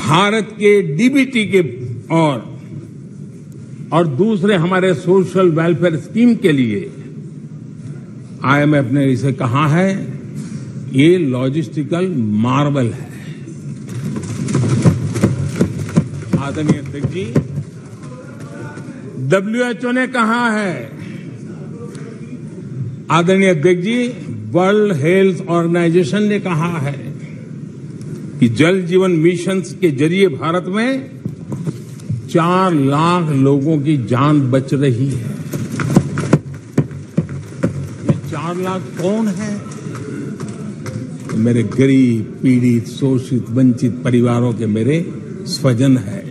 भारत के डीबीटी के और दूसरे हमारे सोशल वेलफेयर स्कीम के लिए IMF ने इसे कहा है ये लॉजिस्टिकल मार्वल है। आदरणीय अध्यक्ष जी, WHO ने कहा है, आदरणीय अध्यक्ष जी, वर्ल्ड हेल्थ ऑर्गेनाइजेशन ने कहा है कि जल जीवन मिशन के जरिए भारत में 4 लाख लोगों की जान बच रही है। ये 4 लाख कौन है? मेरे गरीब, पीड़ित, शोषित, वंचित परिवारों के मेरे स्वजन है।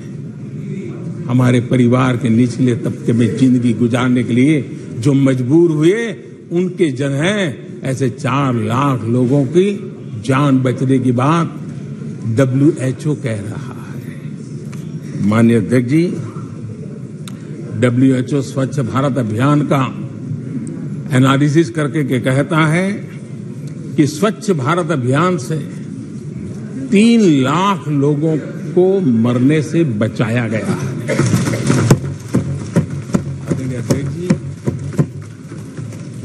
हमारे परिवार के निचले तबके में जिंदगी गुजारने के लिए जो मजबूर हुए उनके जन हैं। ऐसे 4 लाख लोगों की जान बचने की बात WHO कह रहा है। माननीय अध्यक्ष जी, WHO स्वच्छ भारत अभियान का एनालिसिस करके के कहता है कि स्वच्छ भारत अभियान से 3 लाख लोगों को मरने से बचाया गया है। आदरणीय अध्यक्ष जी,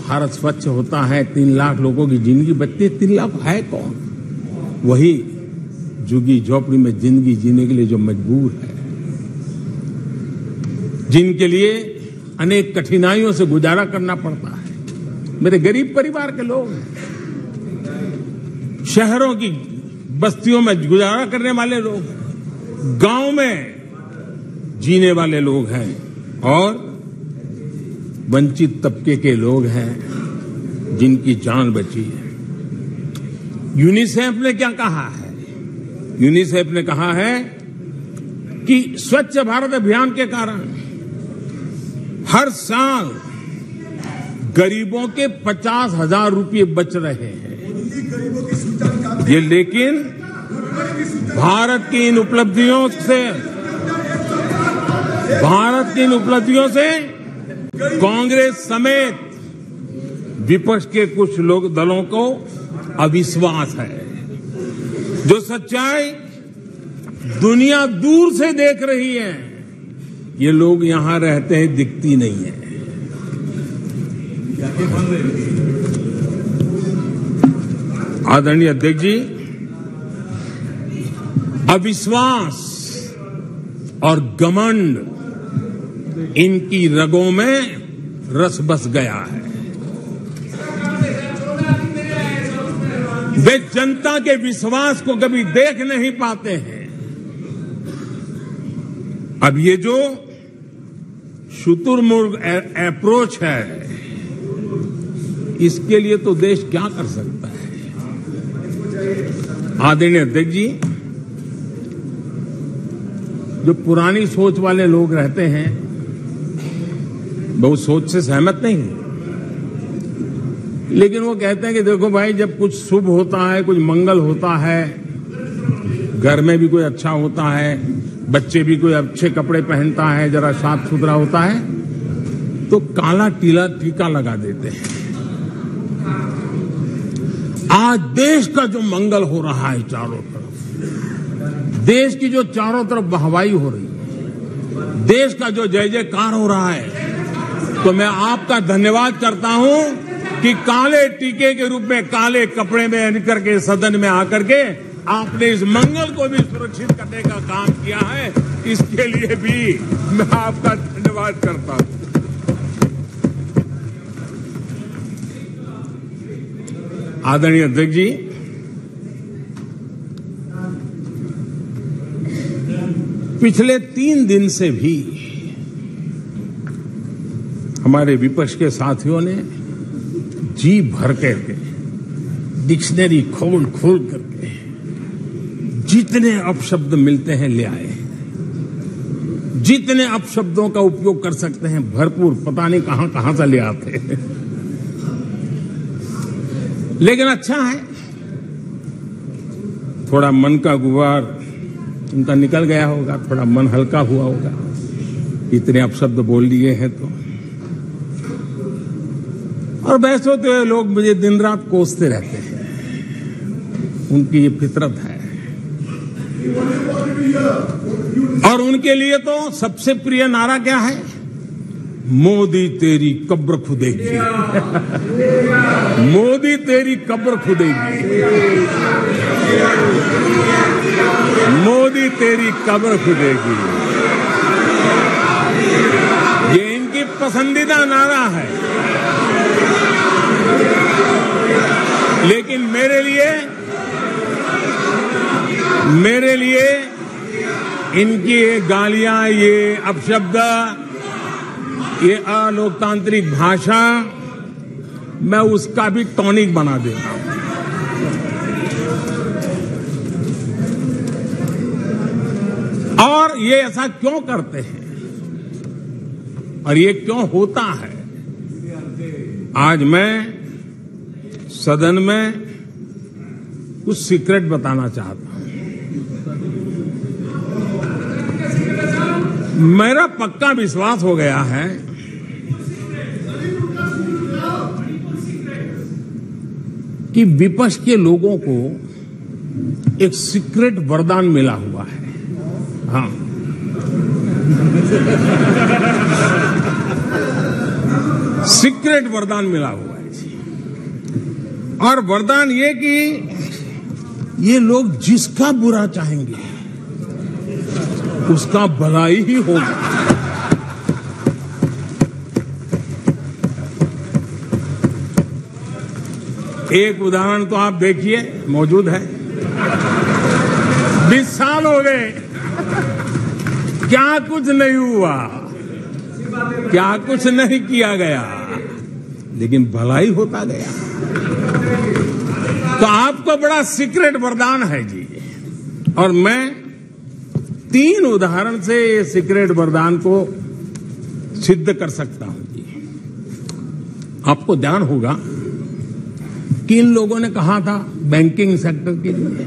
भारत स्वच्छ होता है, 3 लाख लोगों की जिंदगी बचती है। 3 लाख है कौन? वही झुग्गी झोपड़ी में जिंदगी जीने के लिए जो मजबूर है, जिनके लिए अनेक कठिनाइयों से गुजारा करना पड़ता है। मेरे गरीब परिवार के लोग हैं, शहरों की बस्तियों में गुजारा करने वाले लोग, गांव में जीने वाले लोग हैं और वंचित तबके के लोग हैं जिनकी जान बची है। यूनिसेफ ने क्या कहा है? यूनिसेफ ने कहा है कि स्वच्छ भारत अभियान के कारण हर साल गरीबों के 50,000 रुपये बच रहे हैं। ये लेकिन भारत की इन उपलब्धियों से कांग्रेस समेत विपक्ष के कुछ लोग दलों को अविश्वास है। जो सच्चाई दुनिया दूर से देख रही है, ये लोग यहां रहते हैं दिखती नहीं है। आदरणीय अध्यक्ष जी, अविश्वास और घमंड इनकी रगों में रस बस गया है। वे जनता के विश्वास को कभी देख नहीं पाते हैं। अब ये जो शुतुरमुर्ग अप्रोच है, इसके लिए तो देश क्या कर सकता है? आदरणीय अध्यक्ष जी, जो पुरानी सोच वाले लोग रहते हैं, वो सोच से सहमत नहीं, लेकिन वो कहते हैं कि देखो भाई, जब कुछ शुभ होता है, कुछ मंगल होता है, घर में भी कोई अच्छा होता है, बच्चे भी कोई अच्छे कपड़े पहनता है, जरा साफ सुथरा होता है, तो काला टीका लगा देते हैं। आज देश का जो मंगल हो रहा है चारों तरफ, देश की जो चारों तरफ वाहवाही हो रही है, देश का जो जय जयकार हो रहा है, तो मैं आपका धन्यवाद करता हूं कि काले टीके के रूप में काले कपड़े में निकल के सदन में आकर के आपने इस मंगल को भी सुरक्षित करने का काम किया है। इसके लिए भी मैं आपका धन्यवाद करता हूं। आदरणीय अध्यक्ष जी, पिछले 3 दिन से भी हमारे विपक्ष के साथियों ने जी भर करके, डिक्शनरी खोल करके जितने अपशब्द मिलते हैं ले आए, जितने अपशब्दों का उपयोग कर सकते हैं भरपूर, पता नहीं कहां से ले आते हैं। लेकिन अच्छा है, थोड़ा मन का गुबार उनका निकल गया होगा, थोड़ा मन हल्का हुआ होगा, इतने अपशब्द बोल लिए हैं तो। और वैसे तो लोग मुझे दिन रात कोसते रहते हैं, उनकी ये फितरत है। और उनके लिए तो सबसे प्रिय नारा क्या है? मोदी तेरी कब्र खुदेगी। मोदी तेरी कब्र खुदेगी। मोदी तेरी कब्र खुदेगी। ये इनकी पसंदीदा नारा है। लेकिन मेरे लिए इनकी ये गालियां, ये अपशब्द, ये अलोकतांत्रिक भाषा, मैं उसका भी टॉनिक बना देता हूं। और ये ऐसा क्यों करते हैं और ये क्यों होता है? आज मैं सदन में कुछ सीक्रेट बताना चाहता हूं। मेरा पक्का विश्वास हो गया है कि विपक्ष के लोगों को एक सीक्रेट वरदान मिला हुआ है। हाँ, सीक्रेट वरदान मिला हुआ है जी। और वरदान ये कि ये लोग जिसका बुरा चाहेंगे उसका भलाई ही होगा। एक उदाहरण तो आप देखिए, मौजूद है। 20 साल हो गए, क्या कुछ नहीं हुआ, क्या कुछ नहीं किया गया, लेकिन भलाई होता गया। तो आपको बड़ा सीक्रेट वरदान है जी। और मैं 3 उदाहरण से ये सीक्रेट वरदान को सिद्ध कर सकता हूं जी। आपको ध्यान होगा कि इन लोगों ने कहा था बैंकिंग सेक्टर के लिए,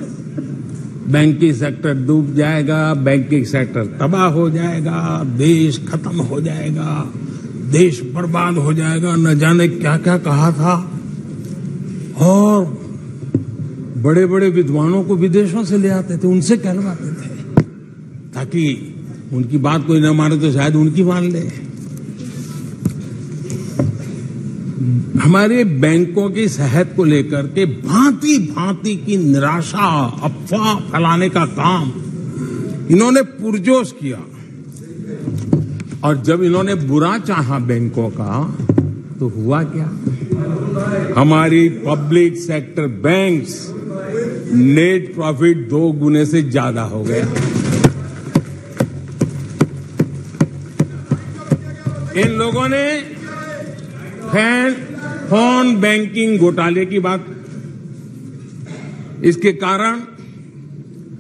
बैंकिंग सेक्टर डूब जाएगा, बैंकिंग सेक्टर तबाह हो जाएगा, देश खत्म हो जाएगा, देश बर्बाद हो जाएगा, न जाने क्या क्या कहा था। और बड़े बड़े विद्वानों को विदेशों से ले आते थे, उनसे कहलवाते थे ताकि उनकी बात कोई न माने तो शायद उनकी मान ले। हमारे बैंकों की सेहत को लेकर के भांति भांति की निराशा, अफवाह फैलाने का काम इन्होंने पुरजोश किया। और जब इन्होंने बुरा चाहा बैंकों का, तो हुआ क्या? हमारी public sector banks net profit 2 गुने से ज्यादा हो गया। इन लोगों ने फोन बैंकिंग घोटाले की बात, इसके कारण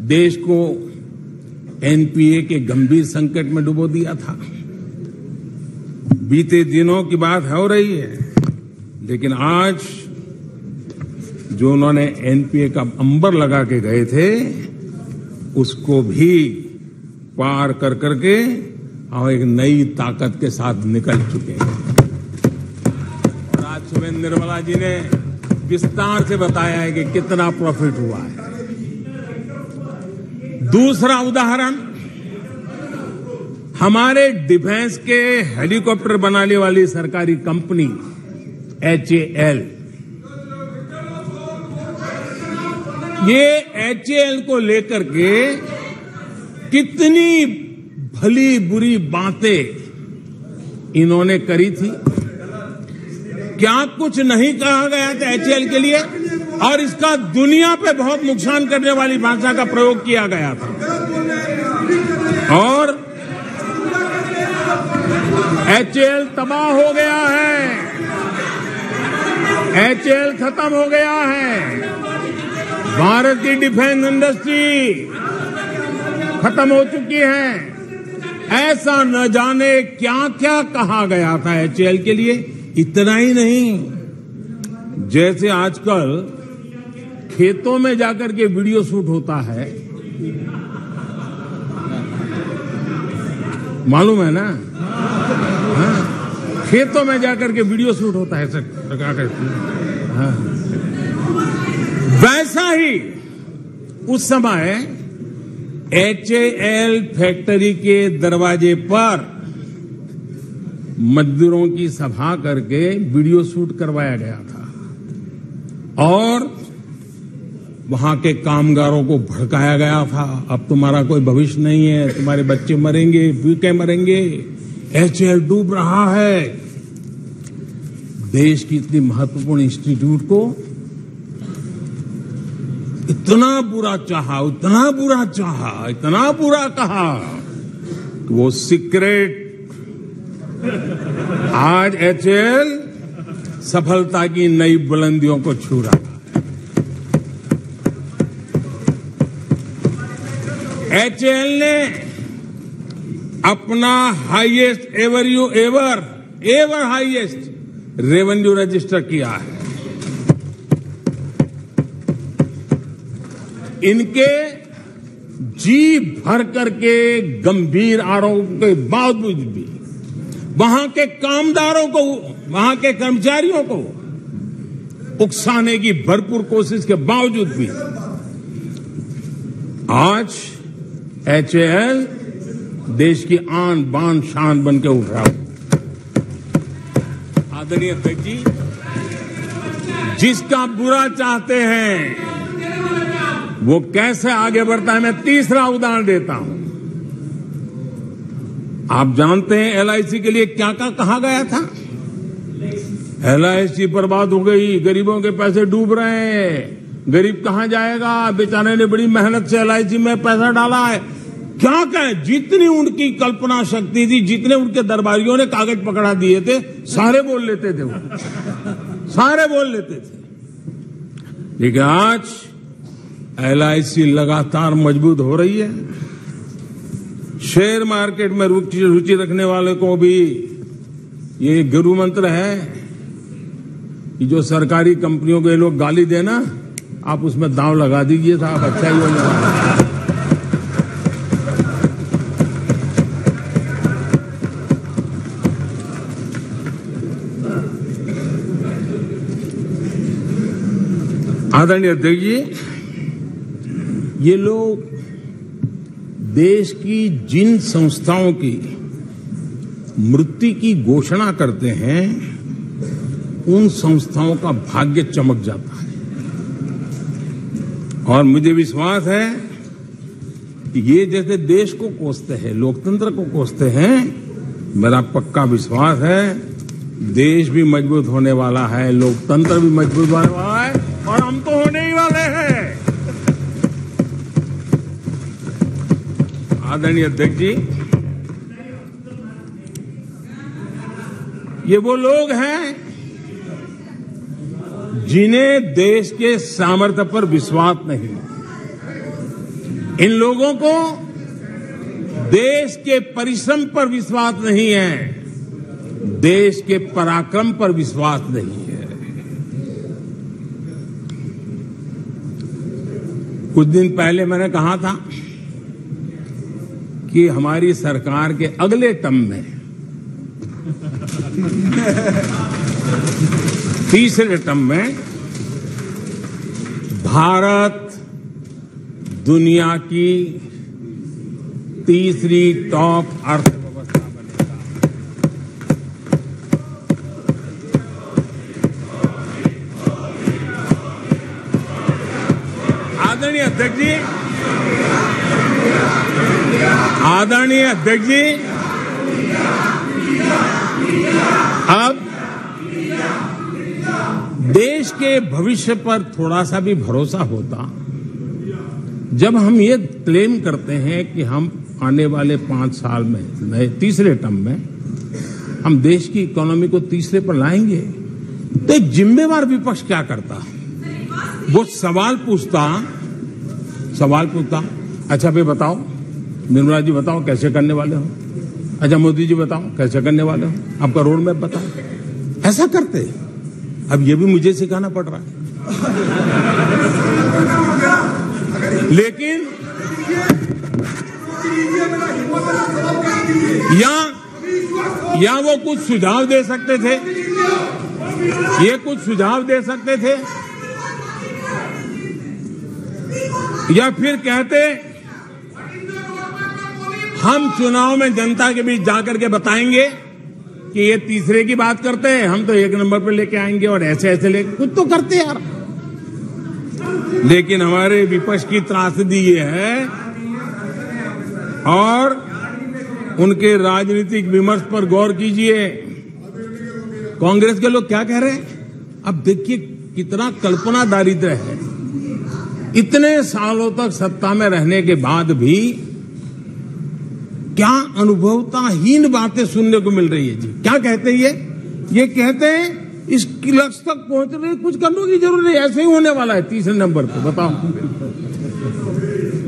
देश को एनपीए के गंभीर संकट में डुबो दिया था। बीते दिनों की बात हो रही है, लेकिन आज जो उन्होंने एनपीए का अंबर लगा के गए थे, उसको भी पार कर करके और एक नई ताकत के साथ निकल चुके हैं। और आज सुबह निर्मला जी ने विस्तार से बताया है कि कितना प्रॉफिट हुआ है। दूसरा उदाहरण, हमारे डिफेंस के हेलीकॉप्टर बनाने वाली सरकारी कंपनी HAL, ये HAL को लेकर के कितनी भली बुरी बातें इन्होंने करी थी। क्या कुछ नहीं कहा गया था HAL के लिए, और इसका दुनिया पे बहुत नुकसान करने वाली भाषा का प्रयोग किया गया था। और HAL तबाह हो गया है, HAL खत्म हो गया है, भारत की डिफेंस इंडस्ट्री खत्म हो चुकी है। ऐसा न जाने क्या क्या कहा गया था HAL के लिए। इतना ही नहीं, जैसे आजकल खेतों में जाकर के वीडियो शूट होता है, मालूम है ना? हाँ, खेतों में जाकर के वीडियो शूट होता है हाँ। वैसा ही उस समय HAL फैक्ट्री के दरवाजे पर मजदूरों की सभा करके वीडियो शूट करवाया गया था और वहां के कामगारों को भड़काया गया था। अब तुम्हारा कोई भविष्य नहीं है, तुम्हारे बच्चे मरेंगे, भूखे मरेंगे, HAL डूब रहा है। देश की इतनी महत्वपूर्ण इंस्टीट्यूट को इतना बुरा चाहा, इतना बुरा चाहा, इतना बुरा कहा कि वो सीक्रेट आज HAL सफलता की नई बुलंदियों को छू रहा है। HAL ने अपना highest ever highest revenue register किया है। इनके जी भर करके गंभीर आरोपों के बावजूद भी वहां के कामदारों को, वहां के कर्मचारियों को उकसाने की भरपूर कोशिश के बावजूद भी आज HAL देश की आन बान शान बन के उठ रहा है। आदरणीय अध्यक्ष जी, जिसका बुरा चाहते हैं वो कैसे आगे बढ़ता है, मैं तीसरा उदाहरण देता हूं। आप जानते हैं LIC के लिए क्या क्या कहा गया था? LIC बर्बाद हो गई, गरीबों के पैसे डूब रहे हैं, गरीब कहां जाएगा, बेचारे ने बड़ी मेहनत से LIC में पैसा डाला है। क्या कहें, जितनी उनकी कल्पना शक्ति थी, जितने उनके दरबारियों ने कागज पकड़ा दिए थे, सारे बोल लेते थे, वो सारे बोल लेते थे। लेकिन आज LIC लगातार मजबूत हो रही है। शेयर मार्केट में रुचि रखने वाले को भी ये गुरु मंत्र है कि जो सरकारी कंपनियों के लोग गाली देना, आप उसमें दांव लगा दीजिए साहब, अच्छा ही होगा। आदरणीय अध्यक्ष जी, ये लोग देश की जिन संस्थाओं की मृत्यु की घोषणा करते हैं, उन संस्थाओं का भाग्य चमक जाता है। और मुझे विश्वास है कि ये जैसे देश को कोसते हैं, लोकतंत्र को कोसते हैं, मेरा पक्का विश्वास है देश भी मजबूत होने वाला है, लोकतंत्र भी मजबूत होने वाला है, और हम तो होने ही वाले हैं। आदरणीय अध्यक्ष जी, ये वो लोग हैं जिन्हें देश के सामर्थ्य पर विश्वास नहीं। इन लोगों को देश के परिश्रम पर विश्वास नहीं है, देश के पराक्रम पर विश्वास नहीं है। कुछ दिन पहले मैंने कहा था कि हमारी सरकार के अगले टर्म में, तीसरे टर्म में, भारत दुनिया की तीसरी टॉप अर्थव्यवस्था बनेगा। आदरणीय अध्यक्ष जी, आदरणीय अध्यक्ष जी, अब देश के भविष्य पर थोड़ा सा भी भरोसा होता जब हम ये क्लेम करते हैं कि हम आने वाले 5 साल में, नए तीसरे टर्म में, हम देश की इकोनॉमी को तीसरे पर लाएंगे। तो एक जिम्मेवार विपक्ष क्या करता? वो सवाल पूछता, अच्छा भाई बताओ, निर्मला जी बताओ कैसे करने वाले हो, अच्छा मोदी जी बताओ कैसे करने वाले हो, आपका रोड मैप बताओ। ऐसा करते। अब ये भी मुझे सिखाना पड़ रहा है। लेकिन या वो कुछ सुझाव दे सकते थे, ये कुछ सुझाव दे सकते थे, या फिर कहते हम चुनाव में जनता के बीच जाकर के बताएंगे कि ये तीसरे की बात करते हैं, हम तो 1 नंबर पे लेके आएंगे और ऐसे ऐसे लेके कुछ तो करते यार। लेकिन हमारे विपक्ष की त्रासदी ये है और उनके राजनीतिक विमर्श पर गौर कीजिए। कांग्रेस के लोग क्या कह रहे हैं? अब देखिए कितना कल्पना दारिद्र्य है। इतने सालों तक सत्ता में रहने के बाद भी क्या अनुभवताहीन बातें सुनने को मिल रही है जी। क्या कहते हैं ये कहते हैं इस लक्ष्य तक पहुंचने कुछ करने की जरूरत नहीं, ऐसे ही होने वाला है तीसरे नंबर पे। बताओ,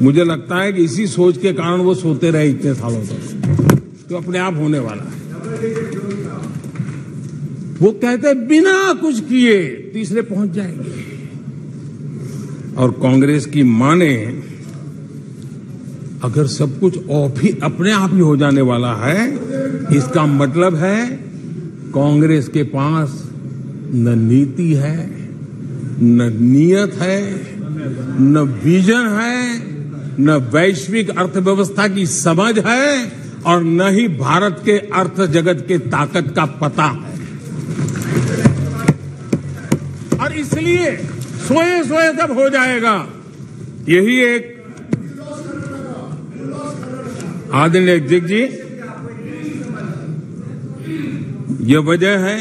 मुझे लगता है कि इसी सोच के कारण वो सोते रहे इतने सालों तक, तो अपने आप होने वाला है। वो कहते हैं बिना कुछ किए तीसरे पहुंच जाएंगे। और कांग्रेस की माने अगर सब कुछ अपने आप ही हो जाने वाला है, इसका मतलब है कांग्रेस के पास न नीति है, न नियत है, न विजन है, न वैश्विक अर्थव्यवस्था की समझ है और न ही भारत के अर्थ जगत के ताकत का पता है। और इसलिए सोए सोए तब हो जाएगा। यही एक आदरणीय अध्यक्ष जी, यह वजह है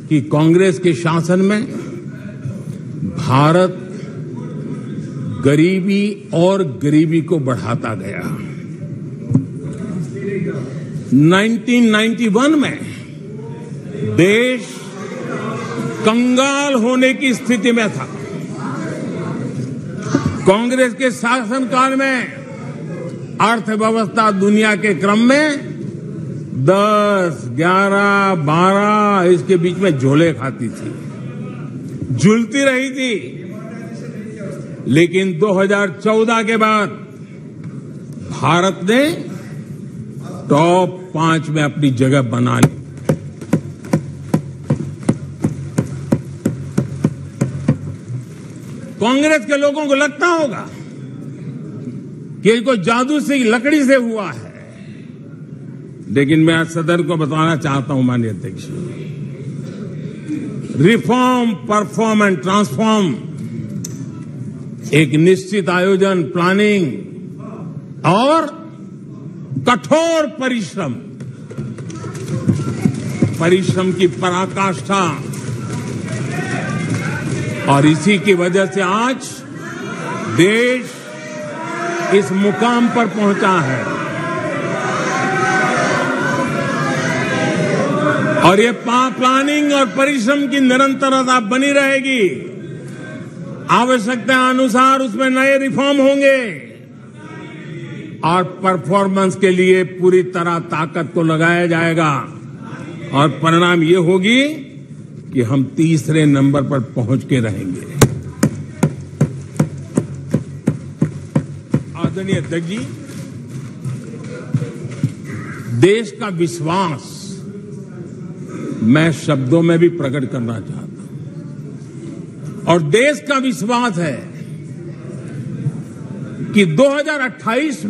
कि कांग्रेस के शासन में भारत गरीबी और गरीबी को बढ़ाता गया। 1991 में देश कंगाल होने की स्थिति में था। कांग्रेस के शासनकाल में अर्थव्यवस्था दुनिया के क्रम में 10, 11, 12 इसके बीच में झोले खाती थी, झूलती रही थी। लेकिन 2014 के बाद भारत ने टॉप 5 में अपनी जगह बना ली। कांग्रेस के लोगों को लगता होगा कि कोई जादू से लकड़ी से हुआ है, लेकिन मैं आज सदन को बताना चाहता हूं माननीय अध्यक्ष, रिफॉर्म, परफॉर्म एंड ट्रांसफॉर्म एक निश्चित आयोजन, प्लानिंग और कठोर परिश्रम की पराकाष्ठा, और इसी की वजह से आज देश इस मुकाम पर पहुंचा है। और ये प्लानिंग और परिश्रम की निरंतरता बनी रहेगी। आवश्यकता अनुसार उसमें नए रिफॉर्म होंगे और परफॉर्मेंस के लिए पूरी तरह ताकत को लगाया जाएगा। और परिणाम ये होगी कि हम तीसरे नंबर पर पहुंच के रहेंगे। आदरणीय अध्यक्ष जी, देश का विश्वास मैं शब्दों में भी प्रकट करना चाहता हूं। और देश का विश्वास है कि 2028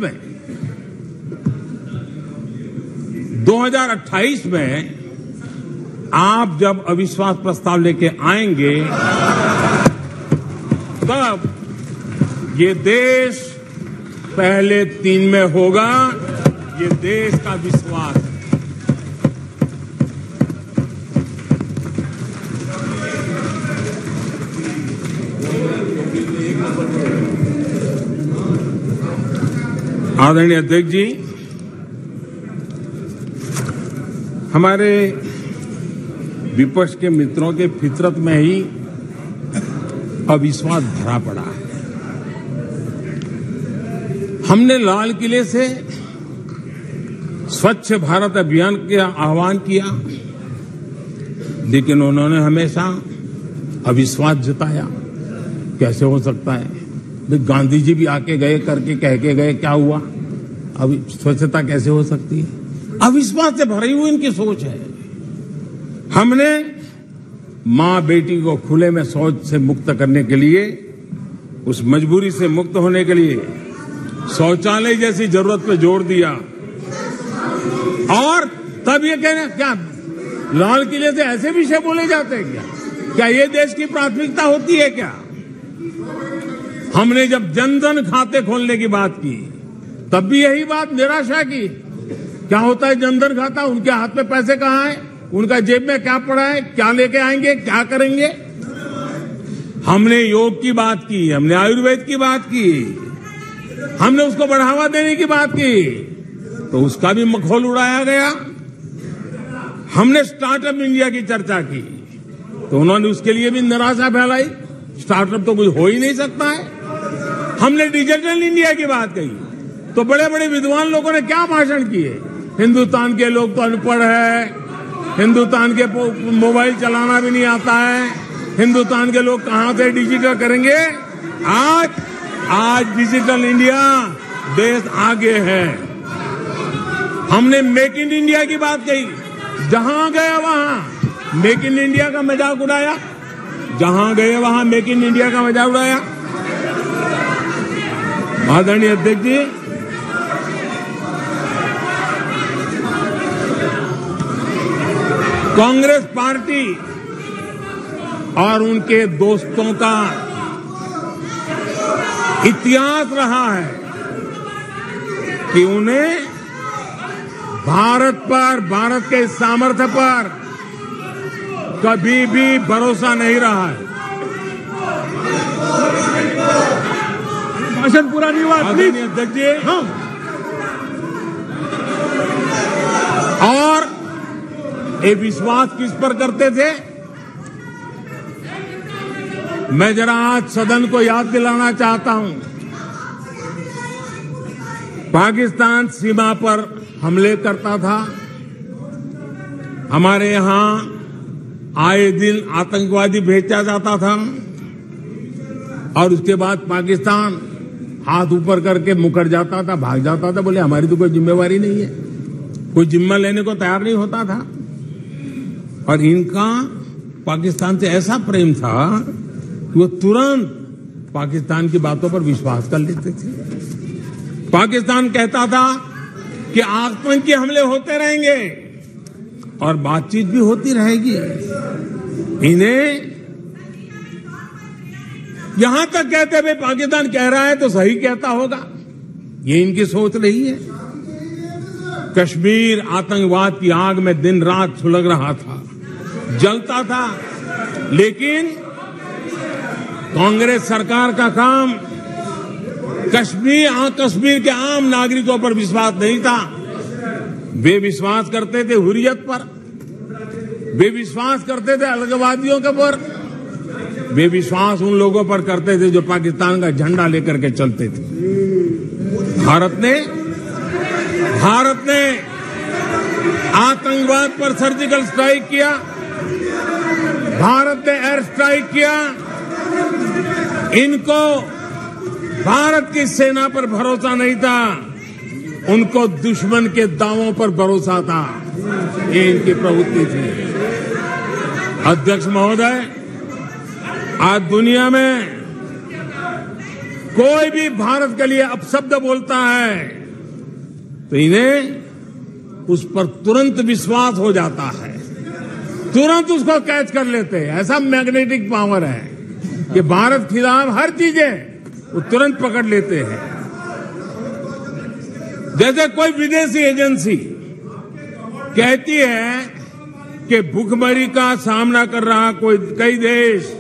में आप जब अविश्वास प्रस्ताव लेके आएंगे तब ये देश पहले 3 में होगा। ये देश का विश्वास है। आदरणीय अध्यक्ष जी, हमारे विपक्ष के मित्रों के फितरत में ही अविश्वास भरा पड़ा है। हमने लाल किले से स्वच्छ भारत अभियान का आह्वान किया, लेकिन उन्होंने हमेशा अविश्वास जताया। कैसे हो सकता है? गांधी जी भी आके गए, करके कह के गए, क्या हुआ? अब स्वच्छता कैसे हो सकती है? अविश्वास से भरी हुई इनकी सोच है। हमने मां बेटी को खुले में शौच से मुक्त करने के लिए, उस मजबूरी से मुक्त होने के लिए शौचालय जैसी जरूरत पे जोर दिया। और तब ये कहना क्या लाल किले से ऐसे विषय बोले जाते हैं क्या ये देश की प्राथमिकता होती है क्या? हमने जब जन धन खाते खोलने की बात की तब भी यही बात निराशा की। क्या होता है जन धन खाता? उनके हाथ में पैसे कहां है? उनका जेब में क्या पड़ा है? क्या लेके आएंगे? क्या करेंगे? हमने योग की बात की, हमने आयुर्वेद की बात की, हमने उसको बढ़ावा देने की बात की, तो उसका भी मखौल उड़ाया गया। हमने स्टार्टअप इंडिया की चर्चा की तो उन्होंने उसके लिए भी निराशा फैलाई। स्टार्टअप तो कुछ हो ही नहीं सकता है। हमने डिजिटल इंडिया की बात कही तो बड़े बड़े विद्वान लोगों ने क्या भाषण किए। हिंदुस्तान के लोग तो अनपढ़ है, हिंदुस्तान के मोबाइल चलाना भी नहीं आता है, हिंदुस्तान के लोग कहां से डिजिटल करेंगे। आज डिजिटल इंडिया देश आगे है। हमने मेक इन इंडिया की बात कही, जहां गए वहां मेक इन इंडिया का मजाक उड़ाया, जहां गए वहां मेक इन इंडिया का मजाक उड़ाया। आदरणीय अध्यक्ष जी, कांग्रेस पार्टी और उनके दोस्तों का इतिहास रहा है कि उन्हें भारत पर, भारत के सामर्थ्य पर कभी भी भरोसा नहीं रहा है। भाषण पूरा नहीं हुआ प्लीज अध्यक्ष जी। हाँ। और ये विश्वास किस पर करते थे? मैं जरा आज सदन को याद दिलाना चाहता हूं। पाकिस्तान सीमा पर हमले करता था, हमारे यहां आए दिन आतंकवादी भेजा जाता था और उसके बाद पाकिस्तान हाथ ऊपर करके मुकर जाता था, भाग जाता था, बोले हमारी तो कोई जिम्मेवारी नहीं है, कोई जिम्मा लेने को तैयार नहीं होता था। और इनका पाकिस्तान से ऐसा प्रेम था कि वो तुरंत पाकिस्तान की बातों पर विश्वास कर लेते थे। पाकिस्तान कहता था कि आतंकी हमले होते रहेंगे और बातचीत भी होती रहेगी। इन्हें यहां तक कहते हुए पाकिस्तान कह रहा है तो सही कहता होगा, ये इनकी सोच रही है। कश्मीर आतंकवाद की आग में दिन रात सुलग रहा था, जलता था, लेकिन कांग्रेस सरकार का काम कश्मीर के आम नागरिकों पर विश्वास नहीं था। वे विश्वास करते थे हुर्रियत पर, वे विश्वास करते थे अलगवादियों के पर, वे विश्वास उन लोगों पर करते थे जो पाकिस्तान का झंडा लेकर के चलते थे। भारत ने आतंकवाद पर सर्जिकल स्ट्राइक किया, भारत ने एयर स्ट्राइक किया। इनको भारत की सेना पर भरोसा नहीं था, उनको दुश्मन के दावों पर भरोसा था। ये इनकी प्रवृत्ति थी। अध्यक्ष महोदय, आज दुनिया में कोई भी भारत के लिए अपशब्द बोलता है तो इन्हें उस पर तुरंत विश्वास हो जाता है, तुरंत उसको कैच कर लेते हैं। ऐसा मैग्नेटिक पावर है कि भारत खिलाफ हर चीजें वो तुरंत पकड़ लेते हैं। जैसे कोई विदेशी एजेंसी कहती है कि भूखमरी का सामना कर रहा कई देश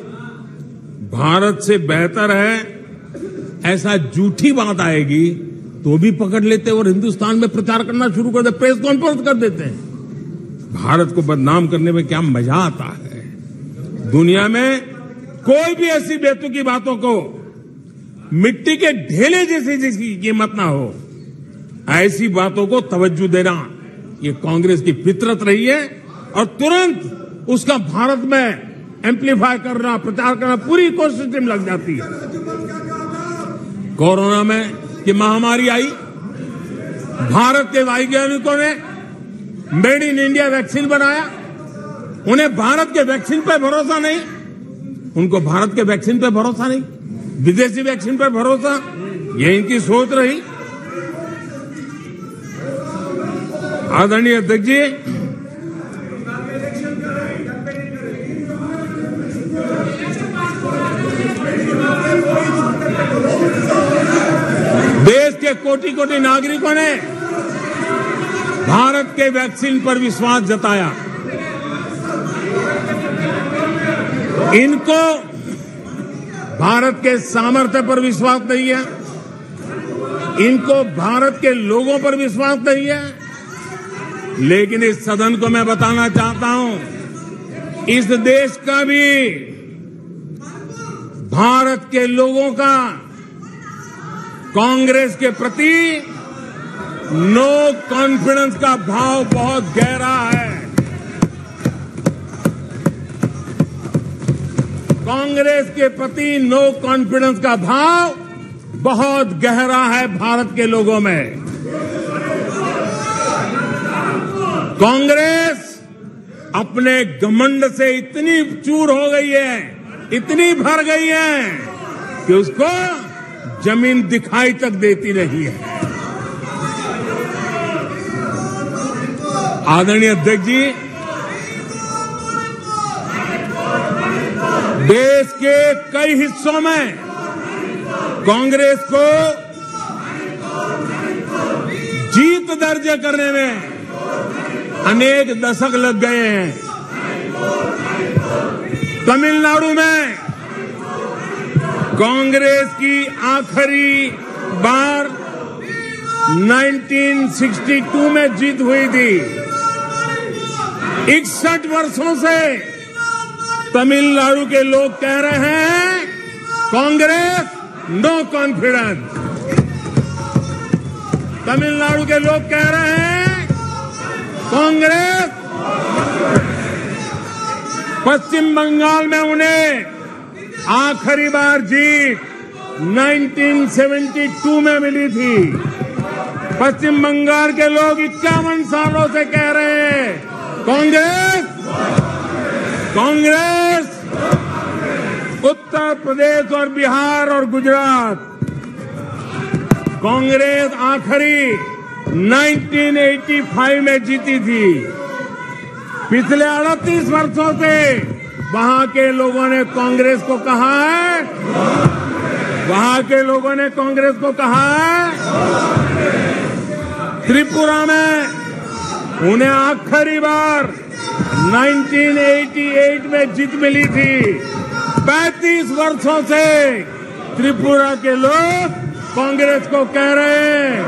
भारत से बेहतर है, ऐसा झूठी बात आएगी तो भी पकड़ लेते और हिंदुस्तान में प्रचार करना शुरू कर देते, प्रेस कॉन्फ्रेंस कर देते हैं। भारत को बदनाम करने में क्या मजा आता है। दुनिया में कोई भी ऐसी बेतुकी बातों को मिट्टी के ढेले जैसी जिसकी कीमत ना हो, ऐसी बातों को तवज्जो देना ये कांग्रेस की फितरत रही है और तुरंत उसका भारत में एम्पलीफाई करना, प्रचार करना, पूरी इकोसिस्टम लग जाती है। कोरोना में ये महामारी आई, भारत के वैज्ञानिकों ने मेड इन इंडिया वैक्सीन बनाया। उन्हें भारत के वैक्सीन पर भरोसा नहीं, उनको भारत के वैक्सीन पर भरोसा नहीं, विदेशी वैक्सीन पर भरोसा, ये इनकी सोच रही। आदरणीय अध्यक्ष जी, देश के कोटि कोटि नागरिकों ने भारत के वैक्सीन पर विश्वास जताया। इनको भारत के सामर्थ्य पर विश्वास नहीं है, इनको भारत के लोगों पर विश्वास नहीं है। लेकिन इस सदन को मैं बताना चाहता हूं, इस देश का भी, भारत के लोगों का कांग्रेस के प्रति नो कॉन्फिडेंस का भाव बहुत गहरा है। कांग्रेस के प्रति नो कॉन्फिडेंस का भाव बहुत गहरा है भारत के लोगों में। कांग्रेस अपने घमंड से इतनी चूर हो गई है, इतनी भर गई है कि उसको जमीन दिखाई तक देती नहीं है। आदरणीय अध्यक्ष जी, देश के कई हिस्सों में कांग्रेस को जीत दर्ज करने में अनेक दशक लग गए हैं। तमिलनाडु में कांग्रेस की आखिरी बार 1962 में जीत हुई थी। 61 वर्षों से तमिलनाडु के लोग कह रहे हैं कांग्रेस नो कॉन्फिडेंस। तमिलनाडु के लोग कह रहे हैं कांग्रेस। पश्चिम बंगाल में उन्हें आखिरी बार जीत 1972 में मिली थी। पश्चिम बंगाल के लोग 51 सालों से कह रहे हैं कांग्रेस कांग्रेस। उत्तर प्रदेश और बिहार और गुजरात कांग्रेस आखिरी 1985 में जीती थी। पिछले 38 वर्षों से वहां के लोगों ने कांग्रेस को कहा है, वहां के लोगों ने कांग्रेस को कहा है। त्रिपुरा में उन्हें आखिरी बार 1988 में जीत मिली थी। 35 वर्षों से त्रिपुरा के लोग कांग्रेस को कह रहे हैं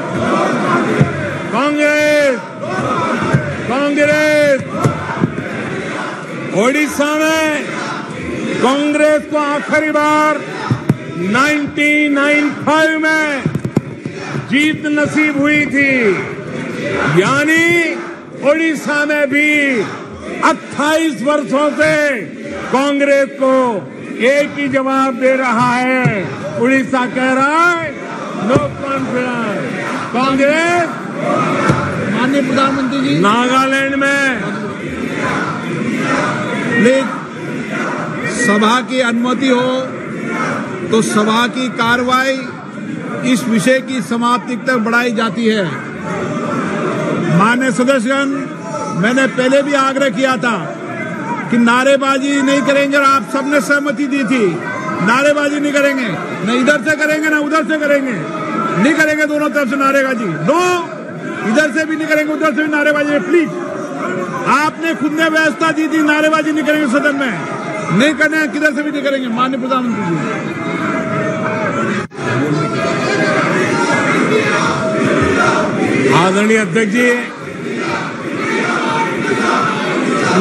कांग्रेस कांग्रेस। ओडिशा में कांग्रेस को आखिरी बार 1995 में जीत नसीब हुई थी। यानी ओडिशा में भी 28 वर्षों से कांग्रेस को एक ही जवाब दे रहा है। उड़ीसा कह रहा है नो कॉन्फिडेंस कांग्रेस। माननीय प्रधानमंत्री जी, नागालैंड में सभा की अनुमति हो तो सभा की कार्रवाई इस विषय की समाप्ति तक बढ़ाई जाती है। माननीय सदस्यगण, मैंने पहले भी आग्रह किया था कि नारेबाजी नहीं करेंगे और आप सबने सहमति दी थी। नारेबाजी नहीं करेंगे, न इधर से करेंगे न उधर से करेंगे, नहीं करेंगे दोनों तरफ से नारेबाजी। नो, इधर से भी नहीं करेंगे उधर से भी नारेबाजी। प्लीज, आपने खुद ने व्यवस्था दी थी, नारेबाजी नहीं करेंगे सदन में, नहीं करने किधर से भी नहीं करेंगे। माननीय प्रधानमंत्री जी, आदरणीय अध्यक्ष जी,